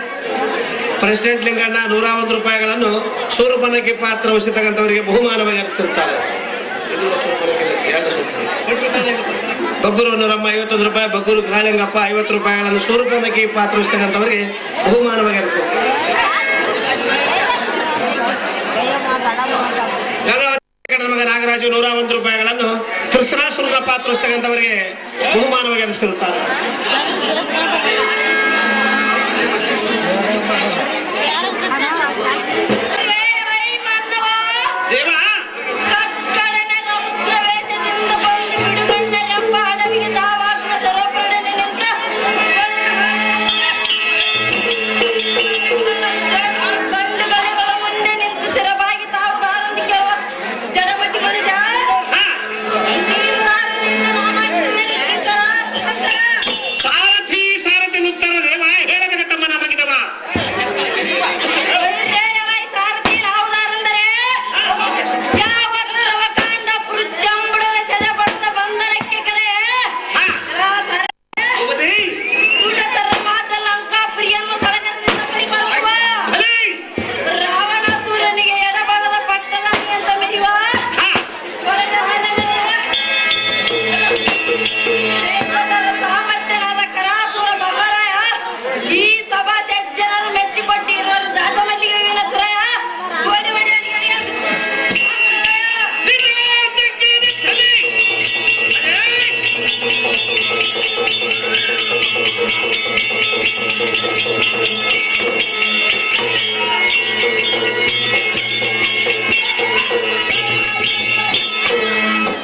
ಪ್ರೆಸಿಡೆಂಟ್ ಲಿಂಗಣ್ಣ 101 ರೂಪಾಯಿಗಳನ್ನು ಸೂರುಪನಕ್ಕೆ ಪಾತ್ರ ವಹಿಸತಕ್ಕಂಥವರಿಗೆ ಬಹುಮಾನವಾಗಿ ಅರ್ಪಿಸುತ್ತಾರೆ. ಬಗ್ಗೂರು ನೂರಮ್ಮ 51 ರೂಪಾಯಿ, ಬಗ್ಗೂರು ಕಾಳಿಂಗಪ್ಪ 50 ರೂಪಾಯಿಗಳನ್ನು ಸೂರುಪನಕ್ಕೆ ಪಾತ್ರ ವಹಿಸತಕ್ಕಂಥವರಿಗೆ ಬಹುಮಾನವಾಗಿ ಅರ್ಪಿಸುತ್ತಾರೆ. ನಾಗರಾಜು 101 ರೂಪಾಯಿಗಳನ್ನು ಕೃಷ್ಣಾಸುರದ ಪಾತ್ರ ವಹಿಸತಕ್ಕಂಥವರಿಗೆ ಬಹುಮಾನವಾಗಿ ಅರ್ಪಿಸಿರುತ್ತಾರೆ.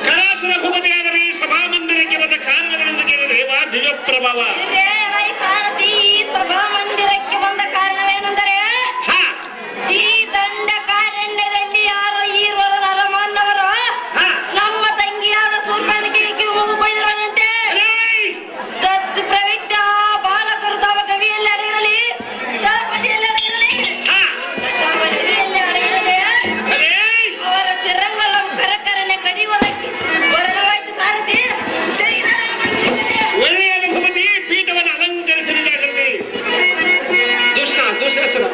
ಕರಾಸುರ ಭೂಪತಿಯಾದರೆ ಈ ಸಭಾಮಂದಿರಕ್ಕೆ ಬಂದ ಕಾರಣಗಳನ್ನು ಕೇಳಿದ ದಿವ್ಯ ಪ್ರಭಾವ. ಸಭಾಮಂದಿರಕ್ಕೆ ಬಂದ ಕಾರಣವೇನೆಂದರೆ ಈ ದಂಡಕಾರಣ್ಯದಲ್ಲಿ ಯಾರೋ ಈರ್ವರು ನರಮಾನ್ನವರು ನಮ್ಮ ತಂಗಿಯಾದ ಸೂರ್ಪನಖಿಗೆ ಹೋಗು ಕೊಯ್ದಿರೋನಂತೆ. ತದ್ ಪ್ರವಿತ್ತ ಬಾಲಕರು ತವ ಕವಿಯಲ್ಲಿ ಅಡಗಿರಲಿ, ದಾಪದಿಯಲ್ಲಿ ಅಡಗಿರಲಿ, ಅವರ ಚಿರಂಗಲಂ ಕರಕರನೆ ಕಡಿಯುವುದಕ್ಕೆ ವರ್ಣವಾಯ್ತು ಸಾರಥಿ. ಒಳ್ಳೆಯದ ಭೂಪತಿ ಪೀಠವನ್ನು ಅಲಂಕರಿಸಲಿದ್ದಾಗಲಿ ದುಶ್ಶಾಸನ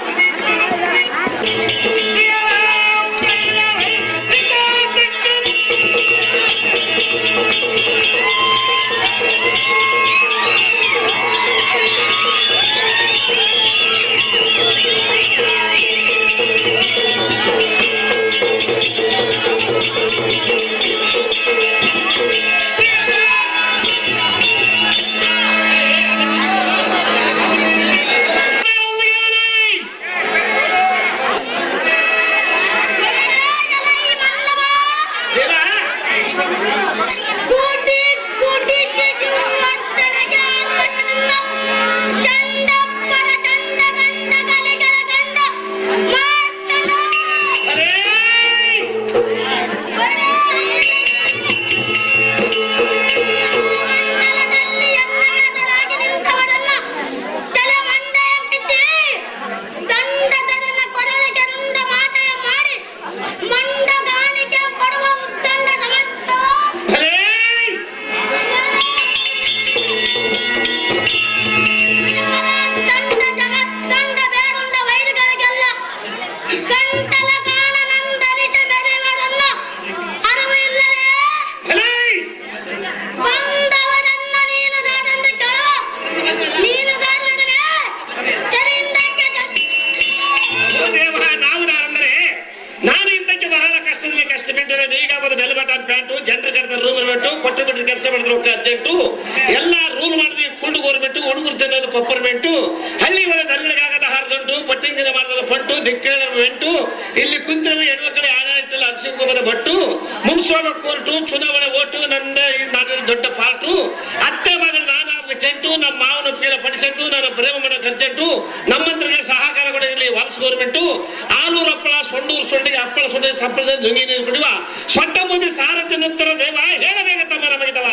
ಜನರ ಕರೆದ ರೂಲ್ ಬಿಟ್ಟು ಕೊಟ್ಟು ಬಿಟ್ಟು ಕೆಲಸ ಮಾಡಿದ್ರು ಅರ್ಜೆಂಟು ಎಲ್ಲ ರೂಲ್ ಮಾಡಿದ್ವಿ. ಫುಡ್ ಗೌರ್ಮೆಂಟ್ ಹುಡುಗರು ತಿನ್ನೋದು ಪಪ್ಪರ್ಮೆಂಟು, ಹಳ್ಳಿ ಹೊರ ಧರಣಿಗಾಗದ ಹಾರದಂಟು, ಪಟ್ಟಿಂಗಿನ ಮಾಡಿದ ಪಂಟು, ದಿಕ್ಕೇಳ ವೆಂಟು, ಇಲ್ಲಿ ಕುಂತಿರುವ ಹೆಣ್ಮಕ್ಕಳ ಆಡಳಿತ ಅರಸಿಂಗದ ಭಟ್ಟು, ಮುಗಿಸೋಗ ಕೋರ್ಟು, ಚುನಾವಣೆ ಓಟು, ನನ್ನ ದೊಡ್ಡ ಪಾರ್ಟು, ಅತ್ತೆ ಮಗಳು ನಾನು ಚೆಂಟು, ನಮ್ಮ ಮಾವನ ಒಪ್ಪಿಗೆ ಪಡಿಸೆಂಟು, ನನ್ನ ಪ್ರೇಮ ಮಾಡೋ ಖರ್ಚೆಂಟು, ನಮ್ಮಂತರಿಗೆ ಸಹಕಾರ ಕೂಡ ಇರಲಿ ವಾಲ್ಸ್ ಗೌರ್ಮೆಂಟು, ಆಲೂರು ಹಪ್ಪಳ, ಸೊಂಡೂರು ಸೊಂಡಿಗೆ ಹಪ್ಪಳ ಸೊಂಡಿ ಸಪ್ಪಳದ ನುಂಗಿ ನೀರು ಕುಡಿಯುವ ಸೊಟ್ಟ ಮುಂದೆ ಸಾರಥಿ ನುತ್ತರ ದೇವ ಹೇಳಬೇಕ ತಮ್ಮ ನಮಗಿದವ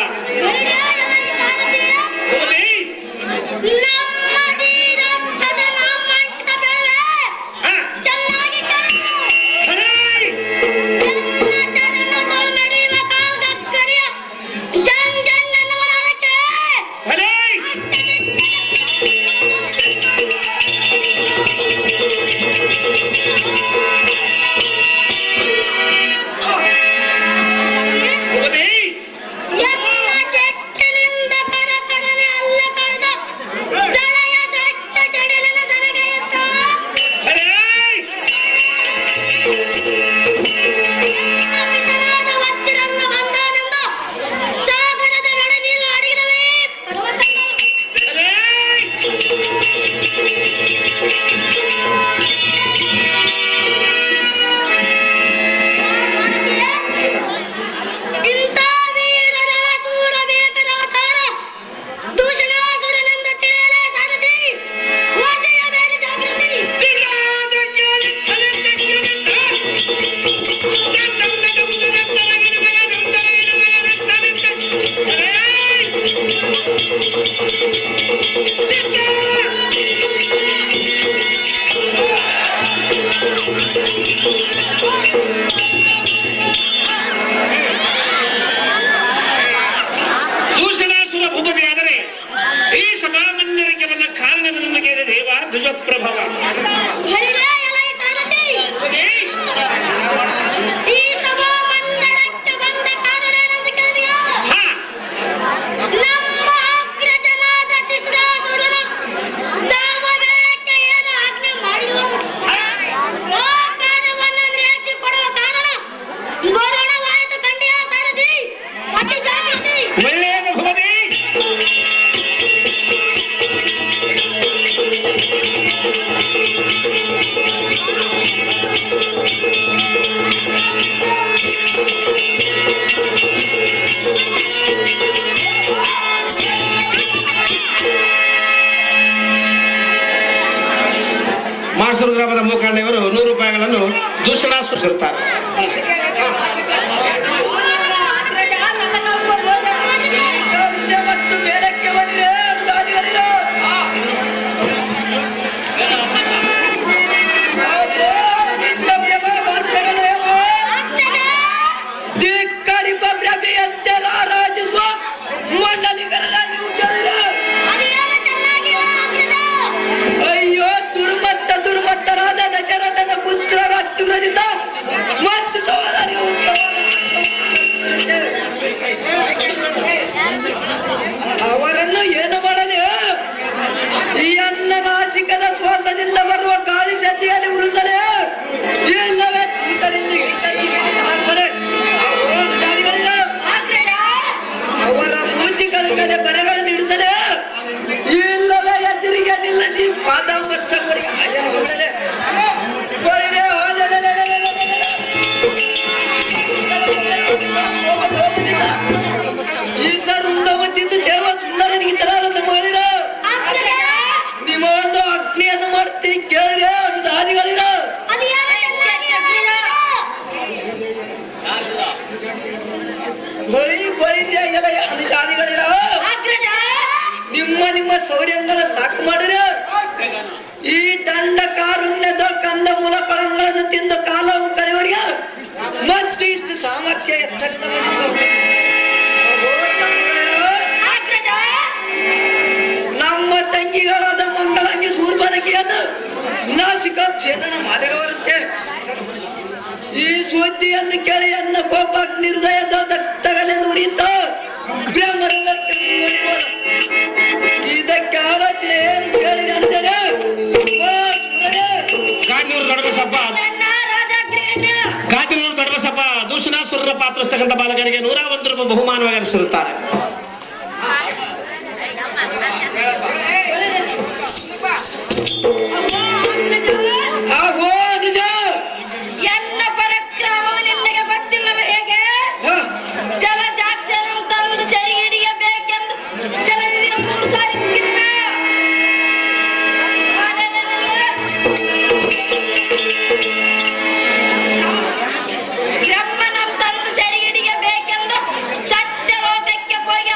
ಚೆನ್ನಾಗಿ ಧ್ವಜಪ್ರಭವ. ಹೇಳಿದೆ ಎಲ್ಲ ಈ ಸಾರಥಿ. ಈ ಸಭಾ ಮಂದಿರಕ್ಕೆ ಬಂದ ಕಾರಣವೇನೆಂದು ಕೇಳಿದೆಯಾ? ನಮ್ಮ ಅಗ್ರಜನಾದ ತಿಸ್ರಾಸುರನು ಧರ್ಮ ಬೆಳಕ್ಕೆ ಏನು ಆಜ್ಞೆ ಮಾಡಿದನು ಆ ಕಾರ್ಯವನ್ನು ನಿರೀಕ್ಷಿಸಿಕೊಡುವ ಕಾರಣ ಗೋರಣವಾಯಿತು ಕಂಡಿಯ ಸಾರಥಿ. ಅತಿ ಜಾಗೃತಿ. ಒಳ್ಳೆಯದು ಭೂಪತಿ. ಮಾಸೂರು ಗ್ರಾಮದ ಮೂಕಾಂಡೆಯವರು 100 ರೂಪಾಯಿಗಳನ್ನು ದೂಷಣ ಸುರಿಸುತ್ತಾರೆ. ವಸ್ತು ಮೇಲಕ್ಕೆ ಬಂದಿದೆ ಅನುದಾನಿಗಳಿರೋ. ಧಿಕ್ಕರಿಪ ಭ್ರಮೆಯಂತೆ ರಾರಾಜಿಸುವ ಮಂಡಲಿಗರನ್ನ ನೀವು ಕೇಳಿದ್ರೆ ಅಯ್ಯೋ ದುರ್ಮತ್ತರಾದ ದಶರಥನ ಪುತ್ರರ ಅತ್ಯುರದಿಂದ ಮತ್ತು ಸೋದರಿಗೂ ಅವರನ್ನು ಏನು ಮಾಡಲಿ? ಈ ಅನ್ನ ನಾಸಿಕದ ಶ್ವಾಸದಿಂದ ಬರುವ ಗಾಳಿ ಸದ್ದಿಯಲ್ಲಿ ಉರುಳಿಸಲೇ ಇಲ್ಲವೇ ಅವರ ಮೂರ್ತಿಗಳ ಮೇಲೆ ಬರಗಳನ್ನು ಇಡಿಸಲೇ ಇಲ್ಲವೇ ಎದುರಿಗೆ ನಿಲ್ಲಿಸಿ ಪಾದ ಈ ಸರ್ ಉಂಡವತ್ತಿಂದು ದೇವ ಸುಂದರನಿಗೆ ತರಾರಂತ ಮಾಡಿರ ನಿಮ್ಮ ಒಂದು ಅಗ್ನಿಯನ್ನು ಮಾಡ್ತೀನಿ ಕೇಳಿರ ಅನುದಾನಿಗಳಿರ. ಅನುದಾನಿಗಳಿರ ನಿಮ್ಮ ಸೌರ್ಯಂಗನ ಸಾಕು ಮಾಡಿರ. ಈ ದಂಡ ಕಾರುಣ್ಯದ ಕಂದ ಮೂಲ ಫಲಗಳನ್ನು ತಿಂದು ಕಾಲವು ಕಳೆವರಿಗೆ ಮತ್ತು ಇಷ್ಟು ಸಾಮರ್ಥ್ಯ ನಮ್ಮ ತಂಗಿಗಳಾದ ಮಂಗಳಂಗಿ ಸೂರ್ಬನಗಿಯನ್ನು ನಾಸಿಕ ಛೇದನ ಮಾಡಿರುವಂತೆ ಈ ಸುದ್ದಿಯನ್ನು ಕೇಳಿ ಅನ್ನ ಕೋಪಾಗ್ನಿ ಹೃದಯದ ತಗಲೆಂದು ಉರಿತ ಬ್ರಹ್ಮರಂಗ ಇದಕ್ಕೆ ಆಲೋಚನೆ ಏನು ಕೇಳಿ ನನಗೆ ಕಾಡ್ನೂರು ದೊಡ್ಡಬಸಪ್ಪ ದೂಷಣಾಸುರರ ಪಾತ್ರಸ್ತಕ್ಕಂಥ ಬಾಲಕರಿಗೆ 101 ರೂಪಾಯಿ ಬಹುಮಾನವಾಗಿ ಹರಿಸಿರುತ್ತಾರೆ. ಎನ್ನ ಪರಕ್ರಮವು ನಿನಗೆ ಗೊತ್ತಿಲ್ಲವೇ ಹೇಗೆ? ಜಲಜಾಕ್ಷರಂ ತಂದು ಸರಿ ಹಿಡಿಯಬೇಕೆಂದು ಜಲದಿಂದ 3 ಸಾರಿ ಮುಗಿದಿನ ಬ್ರಹ್ಮನಂ ತಂದು ಸರಿ ಹಿಡಿಯಬೇಕೆಂದು ಸತ್ಯ ಲೋಕಕ್ಕೆ ಹೋಗಿ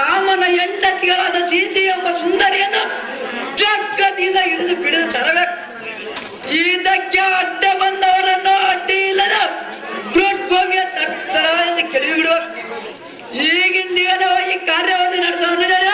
ರಾಮನ ಹೆಂಡತಿಗಳಾದ ಸೀತೆ ಎಂಬ ಸುಂದರಿಯನ್ನು ಜಗ್ಗದಿಂದ ಹಿಡಿದು ಬಿಡಿದು ತರಬೇಕು. ಇದಕ್ಕೆ ಅಡ್ಡ ಬಂದವರನ್ನು ಅಡ್ಡಿ ಇಲ್ಲದ ಭೂಮಿಯ ತಕ್ಷಣ ಕೆಳಗೆ ಬಿಡುವ. ಈಗಿನ ದಿನ ಈ ಕಾರ್ಯವನ್ನು ನಡೆಸೋದಿದ್ದಾರೆ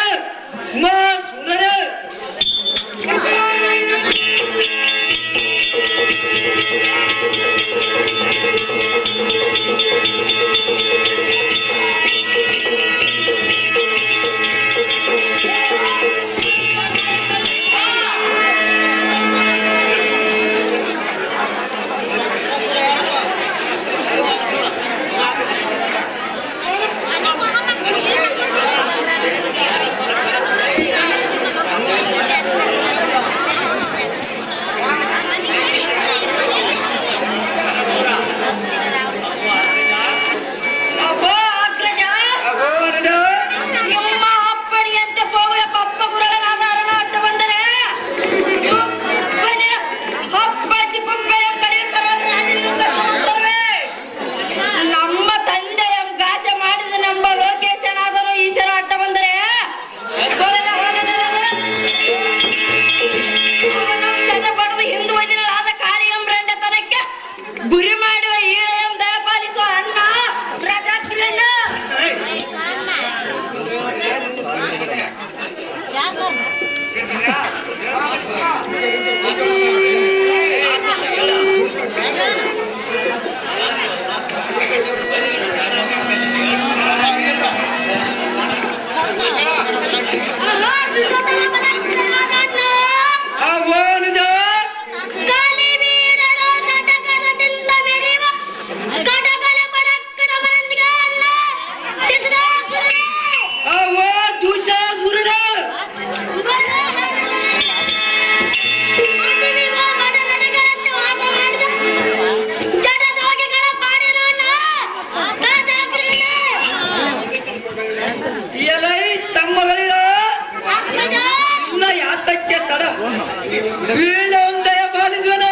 ವೀಣೊಂದಯ ಪಾಲಿಸುವನ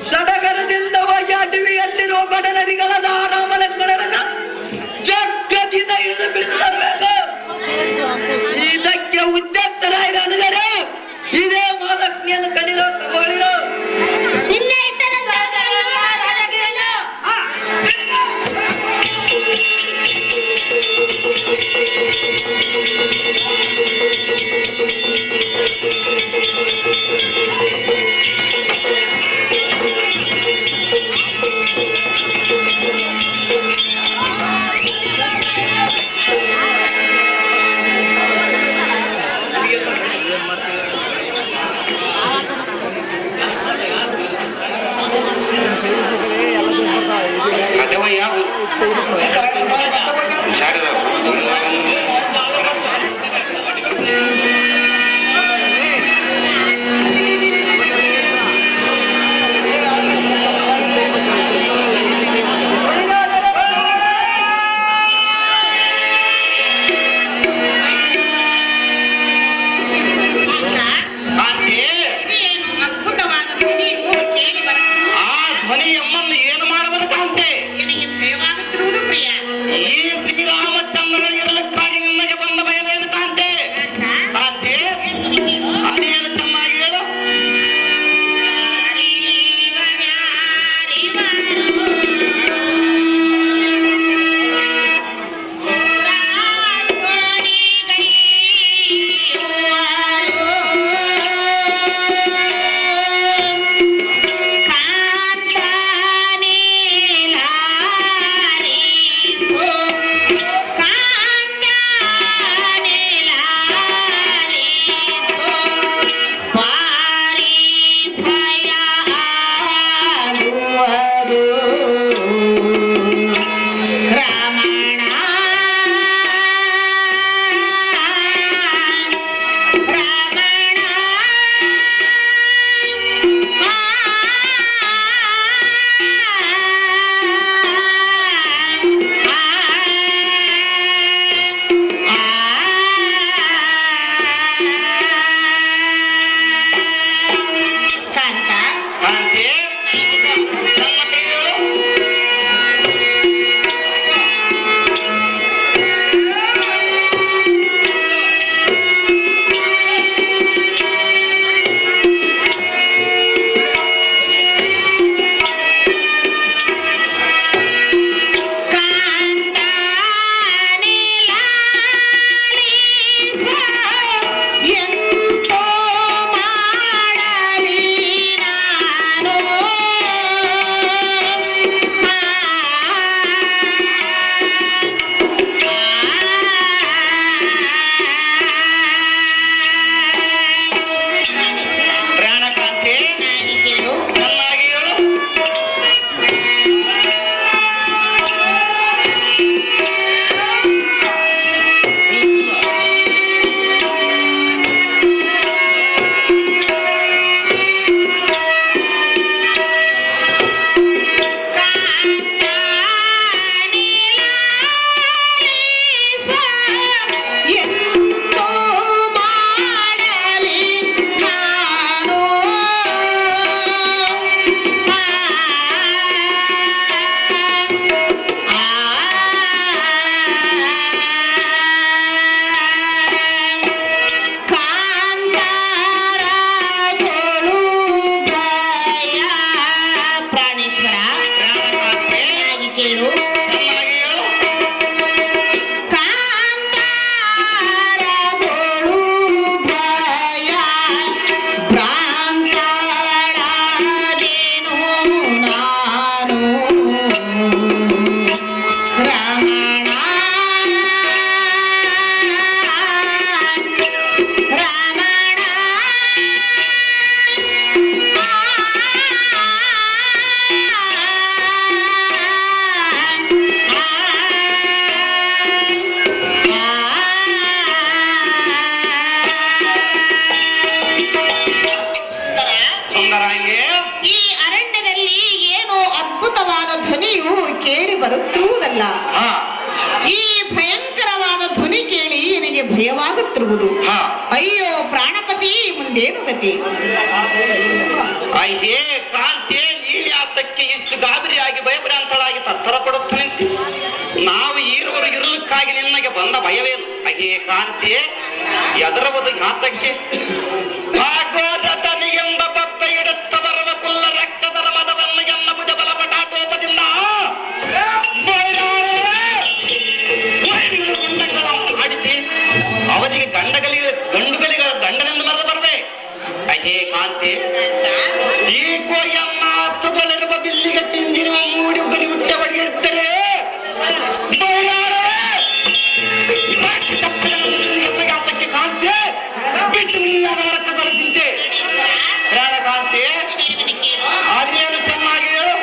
ಸಡಗರದಿಂದ ಹೋಗಿ ಅಡವಿಯಲ್ಲಿರುವ ಬಡನರಿಗಳಾದ ರಾಮ ಲಕ್ಷ್ಮಣರನ್ನ ಜಗ್ಗದಿಂದ ಹಿಡಿದು ಬಿಡಿಸಬೇಕು. ಇದಕ್ಕೆ ಉದ್ಯತ್ತರಾಗಿರೋ ಇದೇ ಮಹಾಲಕ್ಷ್ಮಿಯನ್ನು ಕಂಡಿರೋ ತಗೊಳ್ಳಿರೋ ಅಲ್ಲ. ಹಾ ಈ ಭಯಂಕರವಾದ ಧ್ವನಿ ಕೇಳಿ ನನಗೆ ಭಯವಾಗುತ್ತಿರುವುದು. ಅಯ್ಯೋ ಪ್ರಾಣಪತಿ, ಮುಂದೇನು ಗತಿ? ಅಯ್ಯೇ ಕಾಂತಿ, ನೀನು ಯಾತಕ್ಕೆ ಇಷ್ಟು ಗಾಬರಿಯಾಗಿ ಭಯಭ್ರಾಂತಳಾಗಿ ತತ್ತರ ಪಡುತ್ತಾನೆ? ನಾವು ಈರುವರು ಇರಲಿಕ್ಕಾಗಿ ನಿನ್ನಗೆ ಬಂದ ಭಯವೇನು? ಅಯ್ಯೇ ಕಾಂತಿ, ಎದರುವುದು ಯಾತಕ್ಕೆ? ತನಿಯಿಂದ ಬಬ್ಬ ಇಡುತ್ತ ಬರುವ ಕುಲ್ಲ ರಕ್ತದರ ಮದವನ್ನು ಎನ್ನ ಭುಜ ಬಲ ಪಟಾಟೋಪದಿಂದ ಆಡಿಸಿ ಅವರಿಗೆ ಗಂಡುಗಲಿಗಳ ದಂಡನೆಂದು ಮರೆದು ಬರದೆ. ಅಯ್ಯೇ ಕಾಂತಿ, ಈ ಕೊಯ್ಯನ್ನ ಹತ್ತುಗಳಿರುವ ಬಿಲ್ಲಿಗೆ ಚಿಂದಿರುವ ಮೂಡಿ ಬಲಿ ಹುಟ್ಟೆ ಬಡಿಯಿಡ್ತಾರೆ. ಯಾತಕ್ಕೆ ಕಾಂತಿ ಬಿಟ್ಟು ರಕ್ತ ಬರೆಸಿದ್ದೆ ಪ್ರಾಣ ಕಾಂತಿ? ಅದೇನು ಚೆನ್ನಾಗಿ ಹೇಳು.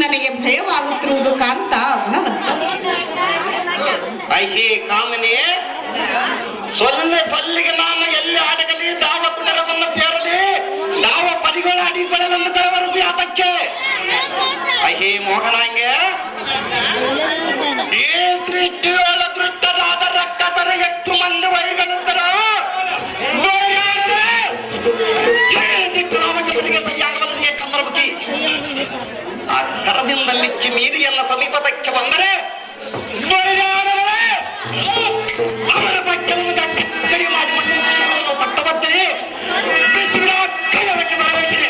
ನನಗೆ ಭಯವಾಗುತ್ತಿರುವುದು ಕಾಂತ ಗುಣವಂತ. ಅಯ್ಯೇ ಕಾಮನೆ, ಸೊಲ್ಲಿಗೆ ನಾನು ಎಲ್ಲಿ ಆಡಗಲಿ, ದಾವ ಕುಟರವನ್ನು ಸೇರಲಿ, ದಾವ ಪದಿಗಳ ಅಡಿಗಳನ್ನು ಕಳವರಿಸಿ ಅದಕ್ಕೆ. ಅಯ್ಯೇ ಮೋಹನಾಂಗೆ, ಈ ದೃಷ್ಟಿಯೊಳ ದೃಷ್ಟರಾದ ರಕ್ಕತರ ಎಷ್ಟು ಮಂದಿ ವೈರಿಗಳಿದ್ದರ ಚಂದ್ರಮುಖಿ ಆ ಕರದಿಂದ ಮಿಕ್ಕಿ ಮೀರಿ ಎಲ್ಲ ಸಮೀಪದಕ್ಕೆ ಬಂದರೆ ಅವರ ಪಟ್ಟವನ್ನು ಕಡಿಮೆ ಮಾಡಿ ಪಟ್ಟಬದ್ದರೆ ಬಿಟ್ಟು ಕೈಯೊಳಕ್ಕೆ ಬರವಹಿಸಿದೆ.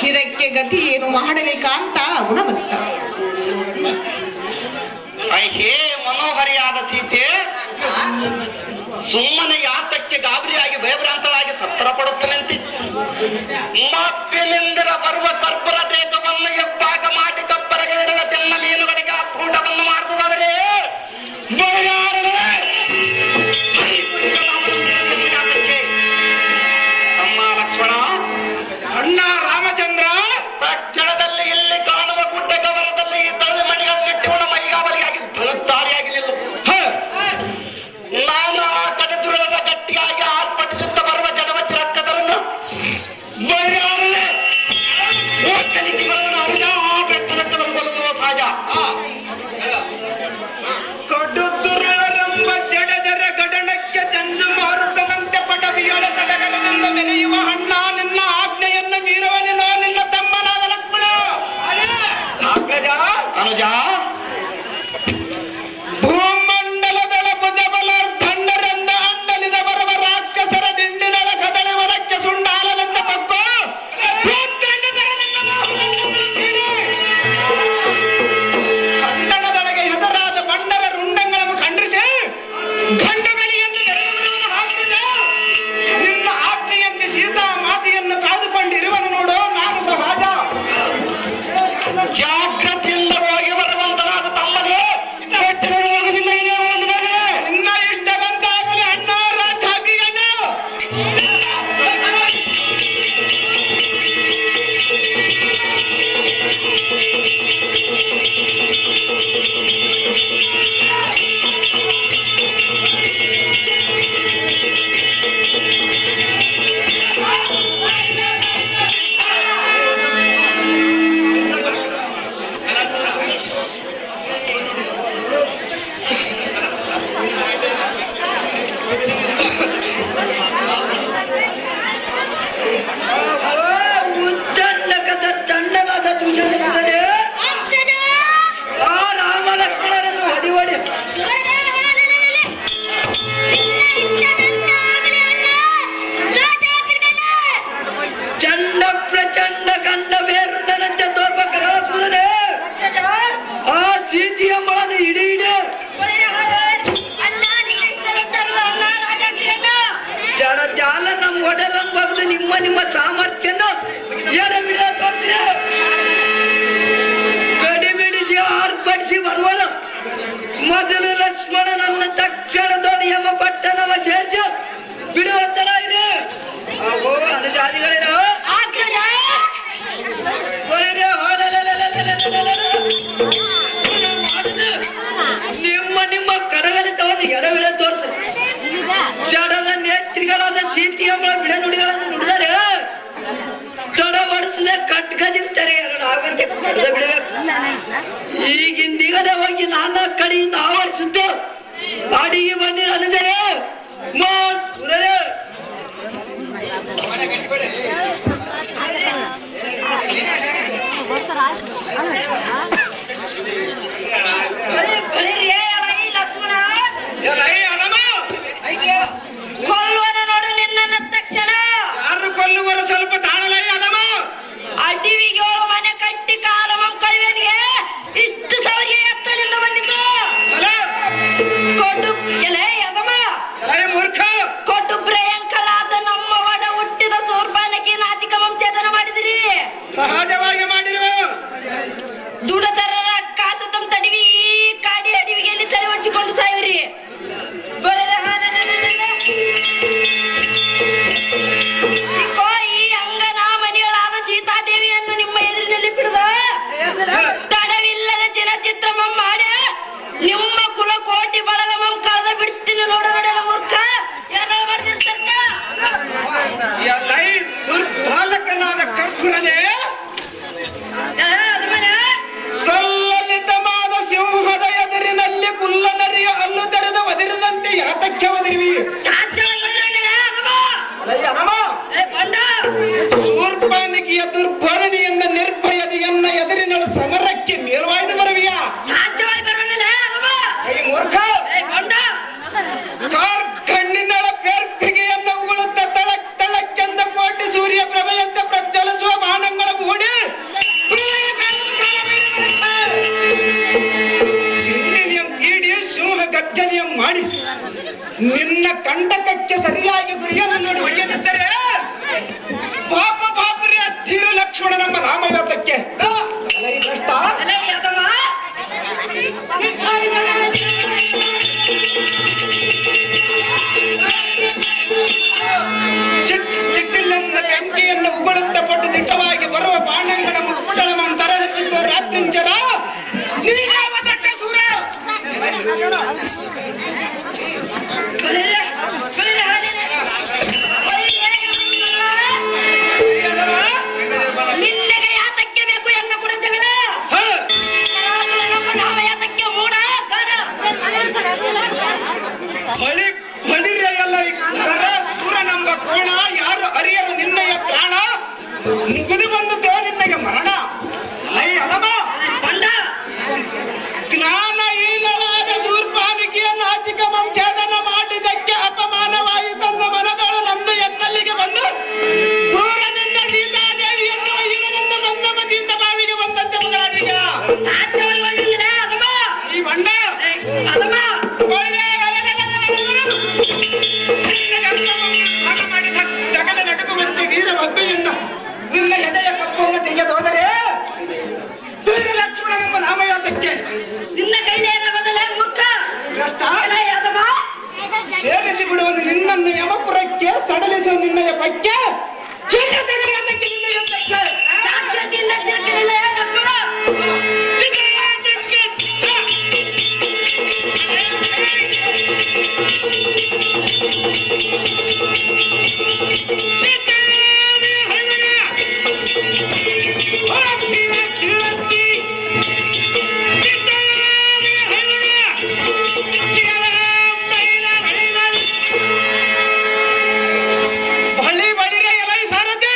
ಇದಕ್ಕೆ ಗತಿ ಏನು ಮಾಡಲಿ ಕಾಂತ ಗುಣವಂತ. ಹೇ ಮನೋಹರಿಯಾದ ಸೀತೆ, ಸುಮ್ಮನೆ ಯಾತಕ್ಕೆ ಗಾಬರಿಯಾಗಿ ಭಯಭ್ರಾಂತಳಾಗಿ ತತ್ತರ ಪಡುತ್ತನಂತೆ? ಮಪ್ಪಿನಿಂದಿರ ಬರುವ ಕರ್ಪೂರ ದೇಹವನ್ನು ಎಬ್ಬಾಗ ಮಾಡಿ ಕಪ್ಪರಗೆ ಹಿಡಿದ ತಿನ್ನ ಮೀನುಗಳಿಗೆ ಅಪ್ಪೂಟವನ್ನು ಮಾಡುವುದಾದರೆ ಅಮ್ಮ ಲಕ್ಷ್ಮಣ, ಅಣ್ಣ ರಾಮಚಂದ್ರ, ತಕ್ಷಣದಲ್ಲಿ ಇಲ್ಲಿ ಕಾಣುವ ಗುಡ್ಡ ಕವರದಲ್ಲಿ ಈ ತಳಿ ಮಣಿಗಳನ್ನಿಟ್ಟುಕೊಂಡ ಮೈಗಾವಲಿಯಾಗಿ ಧನುತ್ತಾರಿಯಾಗಲಿಲ್ಲ. ನಾನು ಆ ಕಡೆದುರದ ಗಟ್ಟಿಯಾಗಿ ಆರ್ಭಟಿಸುತ್ತ ಬರುವ ಜಡವತಿ ಕಲಿತಿಗಳನ್ನು ಅನುಜ ಬೆಟ್ಟದಕ್ಕದನ್ನು ಕೊಲ್ಲುವುದು ಸಹಜ. ಕಡುದುರುಳರೆಂಬ ಜಡದರ ಗಡಣಕ್ಕೆ ಚಂದು ಮಾರುತದಂತೆ ಪಟವಿಯೊಳ ಸಡಗರದಿಂದ ಮೆರೆಯುವ ಹಣ್ಣ ನಿನ್ನ ಆಜ್ಞೆಯನ್ನು ಮೀರುವನಿನೋ ನಿನ್ನ ತಮ್ಮನಾದ ಲಕ್ಷ್ಮಣ. ಅಗ್ರಜ ಅನುಜ ಭೂಮಂಡಲದಳ ಭುಜಬಲಾರ್ಧಂಡರೆಂದ ಅಂಡಲಿದ ಬರುವ ರಾಕ್ಷಸರ ದಿಂಡಿನಳ ಕದಳೆ ವರಕ್ಕೆ ಸುಂಡಾಲನೆಂದ ಪಕ್ಕೋ ಖಂಡನದೊಳಗೆ ಎದುರಾದ ಬಂಡರ ರುಂಡಗಳನ್ನು ಖಂಡಿಸಿ ಖಂಡಗಲಿ ಎಂದು ನೆರೆದವರನ್ನು ಹಾಕಿದ ನಿನ್ನ ಆಜ್ಞೆಯಂತೆ ಸೀತಾ ಮಾತೆಯನ್ನು ಕಾದುಕೊಂಡಿರುವನು ನೋಡು ನಾನು ಸಹಜ. ಜಾಗ್ರತೆಯಿಂದ ಹೋಗಿ ಬರುವಂತನಾದ ತಮ್ಮನೇ ನಿನ್ನ ಇಷ್ಟದಂತಾಗಲಿ ಅಣ್ಣ ರಾಜಾಗಿಯಣ್ಣ. ಉದ್ದಂಡಕದ ದಂಡವಾದ ದುರ್ಯೋಧನರೇ, ಆ ರಾಮ ಲಕ್ಷ್ಮಣರನ್ನು ಹೊಡಿ ಹೊಡಿ ಚಂಡ ಪ್ರಚಂಡ ಗಂಡ ಬೇರುಂಡನಂತೆ ತೋರ್ಬಕರಾಸುರರೇ, ಆ ಸೀತೆಯ ಮಳನ್ನು ಇಡೀ ಜಡ ಜಾಲ ನಮ್ಮ ಒಡಲಂಗ್ ಬಗ್ದು ನಿಮ್ಮ ಸಾಮರ್ಥ್ಯನ ಎಡಬಿಡ ತೋರಿಸಿದೆ. ಗಡಿ ಬಿಡಿಸಿ ಆರ್ಭಟಿಸಿ ಬರುವನ ಮೊದಲು ಲಕ್ಷ್ಮಣನನ್ನ ತಕ್ಷಣದೊಳಗೆ ಯಮ ಪಟ್ಟಣವ ಸೇರಿಸಿ ಬಿಡುವಂತರ ಇದೆ. ಅವು ಅನುಜಾತಿಗಳೇನೋ ನಿಮ್ಮ ಕಡಗಲಿತವನ್ನು ಎಡಬಿಡ ತೋರಿಸ ಜಡದ ನೇತ್ರಿಗಳಾದ ಸೀತೆಯಮ್ಮಳ ಬಿಡ ನುಡಿಗಳನ್ನು ನುಡಿದರೆ ತಡ ಹೊಡಿಸದೆ ಕಟ್ಕದಿರ್ತಾರೆ. ಆಗಂತೆ ಕಡ್ದ ಬಿಡಬೇಕು. ಈಗಿಂದೀಗಲೇ ಹೋಗಿ ನಾನಾ ಕಡೆಯಿಂದ ಆವರಿಸುತ್ತೆ ಅಡಿಗೆ ಬನ್ನಿ ಅನ್ನದರೆ ಕೊಲ್ಲುವನು ನೋಡು ನಿನ್ನ ತಕ್ಷಣ. ಯಾರು ಕೊಲ್ಲುವರು ಸ್ವಲ್ಪ ತಾಳಲೈ ಅದಮ. ಅಡಿವಿಗೆ ಮನೆ ಕಟ್ಟಿ ಕಾಲ ಮಕ್ಕಳಿಗೆ ಇಷ್ಟು ಸಾವಿರ ಎತ್ತಲಿಂದ ಬಂದಿತ್ತು. ಕೊಟ್ಟು ಎಲೆ ಅದಮ ಮೂರ್ಖ ಕೊಟ್ಟು ಪ್ರಿಯಾಂಕಲಾದ ನಮ್ಮ ಒಡ ಹುಟ್ಟಿದ ಸೂರ್ಪಾನಕ್ಕೆ ನಾಚಿಕ ವಂಶೇದನ ಮಾಡಿದಿರಿ. ಸಹಜವಾಗಿ ಮಾಡಿರುವ ದುಡದರ ಕಾಸ ತಮ್ಮ ತಡಿವಿ ಕಾಡಿ ಅಡಿವಿಗೆಯಲ್ಲಿ ತಲೆ ಹೊಡಿಸಿಕೊಂಡು ಸಾಯಿರಿ. ಈ ಅಂಗನ ಮನೆಯಳಾದ ಸೀತಾದೇವಿಯನ್ನು ನಿಮ್ಮ ಎದುರಿನಲ್ಲಿ ಬಿಡುದ ತಡವಿಲ್ಲದ ಚಲಚಿತ್ರ ಮಾಡಿ ನಿಮ್ಮ ಕುಲ ಕೋಟಿ ಬಳಗ ಮಮ್ ಕಳೆದ ಬಿಡ್ತೀನಿ ನೋಡ ನೋಡಲ್ಲ ಮೂರ್ಖ. ಏನೋ ಮಾಡ್ತಿರ್ತ ಬಾಲಕನಾದ ಕರ್ಪುರನೇ ಸಲ್ಲಲಿತವಾದ ಸಿಂಹದ ಎದುರಿನಲ್ಲಿ ಕುಲ್ಲನರಿಯ ಅಲ್ಲು ತೆರೆದ ಒದರಿದಂತೆ ಯಾತಕ್ಕೆ ಒದರಿವಿ. ಶೂರ್ಪನಿಗೆಯ ದುರ್ಬೋಧನೆಯಿಂದ ನಿರ್ಭಯತೆಯನ್ನ ಎದುರಿನ ಸಮರಕ್ಕೆ ಮೇಲ್ವಾಯ್ದು ಬರುವಿಯ ಮೂರ್ಖ. ಕಣ್ಣಿನಳ ಪೇರ್ಪಿಗೆಯನ್ನು ಉಗುಳುತ್ತ ತಳಕ್ ತಳಕ್ಕೆಂದ ಕೋಟಿ ಸೂರ್ಯ ಪ್ರಭೆಯಂತೆ ಪ್ರಜ್ವಲಿಸುವ ಬಾಣಗಳ ಮೂಡಿ ಚಿನ್ನಿನಿಯಂ ತೀಡಿ ಸಿಂಹ ಗರ್ಜನೆಯ ಮಾಡಿ ನಿನ್ನ ಕಂಟಕಕ್ಕೆ ಸರಿಯಾಗಿ ಗುರಿಯನ್ನು ನೋಡಿ ಹೊಡೆಯದಿದ್ದರೆ ಪಾಪ ಪಾಪರಿ ಅತ್ತಿರು ಲಕ್ಷ್ಮಣ ನಮ್ಮ ರಾಮಯೋತಕ್ಕೆ ಕಷ್ಟ. ಚಿಟ್ಟಿಲ್ಲಂದ ಬೆಂಕಿಯನ್ನು ಉಗುಳುತ್ತ ಪಟ್ಟು ದಿಟ್ಟವಾಗಿ ಬರುವ ಬಾಣಂಗಳ ಮುಕ್ಕುಟಳಮಂತರ ಹಚ್ಚಿದ್ದು ರಾತ್ರಿಂಚರ ಸೂರ್ಯ ನಿನ್ನೆಗೆ ಯಾತಕ್ಕೆ ನಿನ್ನನ್ನು ಯಮಪುರಕ್ಕೆ ಸಡಲಿಸುವ ನಿನ್ನಯ ಪಕ್ಕೆ ಸಾಧ್ಯತೆಯಿಂದ ತಿರುಗಿರಲಿಲ್ಲ ಲಕ್ಷ್ಮಣ. ಬಳಿ ಬಳಿರೆ ಎಲೈ ಸಾರಥಿ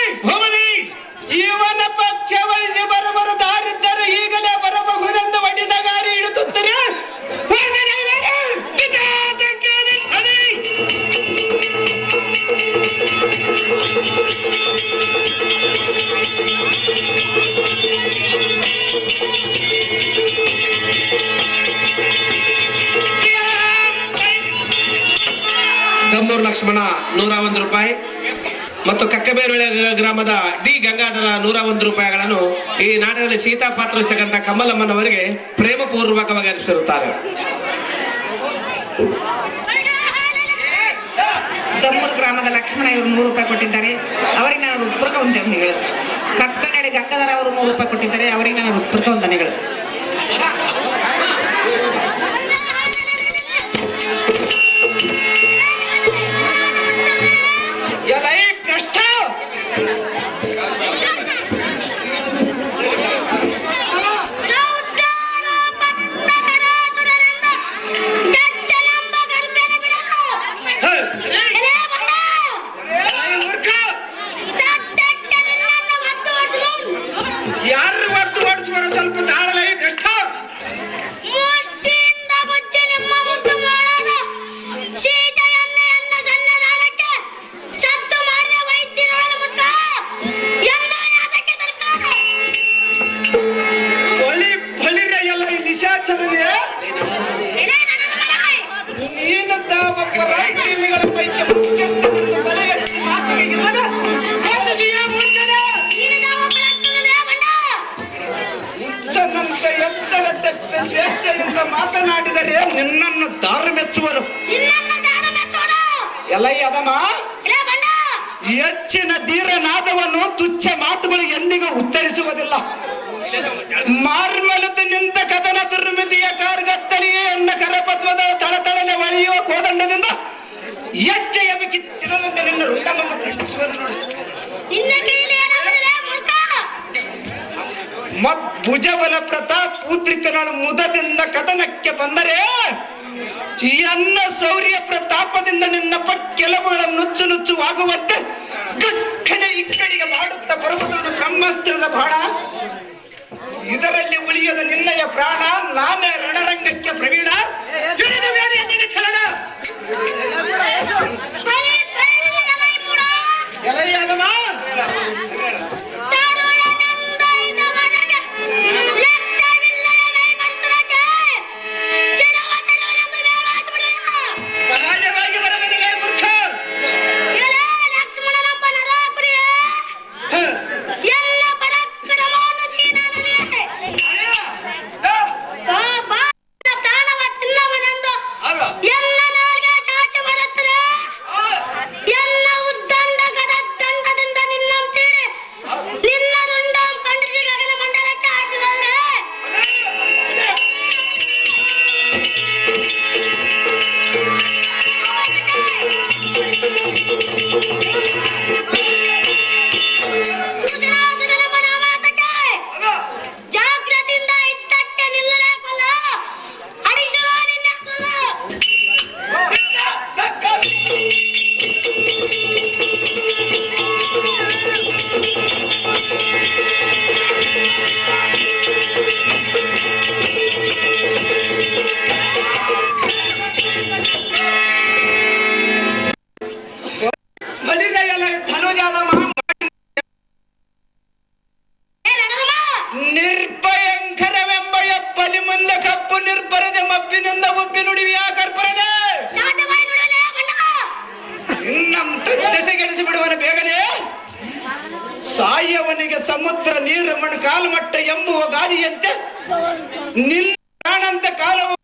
ಇವನ ಪಕ್ಷ ವಹಿಸಿ ಬರಬರದಾರಿದ್ದರೆ ಈಗಲೇ ಬರಬಹುದೆಂದು ವಡಿನಗಾರಿ ಇಡುತ್ತಾರೆ. ದಮ್ಮೂರು ಲಕ್ಷ್ಮಣ 101 ರೂಪಾಯಿ ಮತ್ತು ಕಕ್ಕಬೇರೊಳೆ ಗ್ರಾಮದ ಡಿ ಗಂಗಾಧರ 101 ರೂಪಾಯಿಗಳನ್ನು ಈ ನಾಟಕದಲ್ಲಿ ಸೀತಾ ಪಾತ್ರವಹಿಸತಕ್ಕಂಥ ಕಮಲಮ್ಮನವರಿಗೆ ಪ್ರೇಮಪೂರ್ವಕವಾಗಿ ಅರ್ಪಿಸಿರುತ್ತಾರೆ. ದಮ್ಮೂರು ಗ್ರಾಮದ ಲಕ್ಷ್ಮಣ ಇವರು 100 ರೂಪಾಯಿ ಕೊಟ್ಟಿದ್ದಾರೆ, ಅವರಿಗೆ ನಾನು ಹೃತ್ಪೂರ್ವಕ ವಂದನೆಗಳು. ಕಕ್ಕನಹಳ್ಳಿ ಗಂಗಾಧರ ಅವರು 100 ರೂಪಾಯಿ ಕೊಟ್ಟಿದ್ದಾರೆ, ಅವರಿಗೆ ನಾನು ಹೃತ್ಪೂರ್ವಕ ವಂದನೆಗಳು. ಎಲೈ ಭ್ರಷ್ಟ ಯಾರು ಒತ್ತು ಓಡಿಸುವರು ಸ್ವಲ್ಪ ತಾಳಲೈ ಭ್ರಷ್ಟ ಮುಷ್ಟಿಯಿಂದ ಬುದ್ಧಿ ನಿಮ್ಮ ಮುದ್ದು ಮಾಡೋಣ. ಸೀತೆಯನ್ನೇ ಅನ್ನ ಸನ್ನದಾನಕ್ಕೆ ಸತ್ತು ಮಾಡಿದ ವೈದ್ಯನೊಳಗೆ ಮುತ್ತ ಎಲ್ಲ ಯಾತಕ್ಕೆ ತರ್ಕಾರ? ಬಳಿ ಬಳಿರೆ ಎಲ್ಲ ಈ ನಿಶಾಚರಣೆ ನೀನು ಒಬ್ಬ ರಾಜ್ಯಗಳ ಪೈಕಿ ಮುಖ್ಯಸ್ಥನೆಂದು ತಲೆ ಎತ್ತಿ ಮಾತಿಗೆ ಇಲ್ಲದ ರಾಜಕೀಯ ಮೂರ್ಖನೇ. ಹುಚ್ಚನಂತ ಎಚ್ಚರ ತೆಪ್ಪಿ ಸ್ವೇಚ್ಛೆಯಿಂದ ಮಾತನಾಡಿದರೆ ನಿನ್ನನ್ನು ದಾರು ಮೆಚ್ಚುವರು. ಎಲೈ ಅದಮ ಹೆಚ್ಚಿನ ಧೀರನಾದವನು ತುಚ್ಛ ಮಾತುಗಳು ಎಂದಿಗೂ ಉತ್ತರಿಸುವುದಿಲ್ಲ. ಮಾರ್ಮಲದ ನಿಂತ ಕದನ ದುರ್ಮಿತಿಯ ಕಾರ್ಗತ್ತಲಿಯೇ ಎನ್ನ ಕರಪದ್ಮದ ತಳತಳನೆ ಒಳೆಯುವ ಕೋದಂಡದಿಂದ ಹೆಜ್ಜೆಯ ಕಿತ್ತಿರದಂತೆ ನಿನ್ನ ರುಂಡವನ್ನು ಖಂಡಿಸುವುದು ನೋಡಿ. ಭುಜಬಲ ಪ್ರತಾಪ್ ಪೂತ್ರಿಕನ ಮುದದಿಂದ ಕದನಕ್ಕೆ ಬಂದರೆ ಎನ್ನ ಶೌರ್ಯ ಪ್ರತಾಪದಿಂದ ನಿನ್ನ ಪಕ್ಕೆಲುಬುಗಳ ನುಚ್ಚು ನುಚ್ಚುವಾಗುವಂತೆ ಗಕ್ಕನೆ ಇಕ್ಕಡಿಗೆ ಮಾಡುತ್ತಾ ಬರುವುದನ್ನು ಬ್ರಹ್ಮಾಸ್ತ್ರದ ಬಾಣ. ಇದರಲ್ಲಿ ಉಳಿಯದ ನಿನ್ನಯ ಪ್ರಾಣ, ನಾನೇ ರಣರಂಗಕ್ಕೆ ಪ್ರವೀಣ. ಚಲನ ಎಲೆಯಾದವ ಸಹಜವಾಗಿ ಬರಬೇಕಲೇ ಮೂರ್ಖ. ಎಲ್ಲ ಪರಾಕ್ರಮವನ್ನು ಪ್ರಾಣವ ತಿನ್ನವನೆಂದು ಎಲ್ಲ ನಾಲ್ಗೆ ಚಾಚಿ ಬರುತ್ತದೆ. ಎಲ್ಲ ಉದ್ದಂಡ ಗದದ್ದಂಡದಿಂದ ನಿನ್ನಂತೀಡಿ ನಿನ್ನ ರುಂಡ ಖಂಡಿಸಿ ಗಗನ ಮಂಡಲಕ್ಕೆ ಹಾಕಿದರೆ ಭೂಷಣಾಸುರನ ಬನಾಮಾತಕ್ಕೆ ಜಾಗ್ರತೆಯಿಂದ ಇದ್ದಕ್ಕೆ ನಿಲ್ಲಲೇಕಲ್ಲ. ಅಡಿಸುವ ನಿನ್ನ ಬಲಿರೆ ಎಲ್ಲ ಧನುಜಾದವ ನಿರ್ಭಯಂಕರವೆಂಬ ಎಪ್ಪಲಿ ಮುಂದೆ ಕಪ್ಪು ನಿರ್ಭರದೆ ಮಪ್ಪಿನಿಂದ ಉಪ್ಪಿ ನುಡಿವಿಯ ಕರ್ಪರದೆ ಶಾಂತವಾಗಿ ನೋಡಲೇ ಗಂಡ. ಇನ್ನಂತ ದೆಸೆಗೆಡಿಸಿ ಬಿಡುವನ ಬೇಗನೆ. ಸಾಯವನಿಗೆ ಸಮುದ್ರ ನೀರು ಮಣ್ಣು ಕಾಲು ಮಟ್ಟ ಎಂಬುವ ಗಾದಿಯಂತೆ ನಿನ್ನ ಪ್ರಾಣಂತ ಕಾಲವು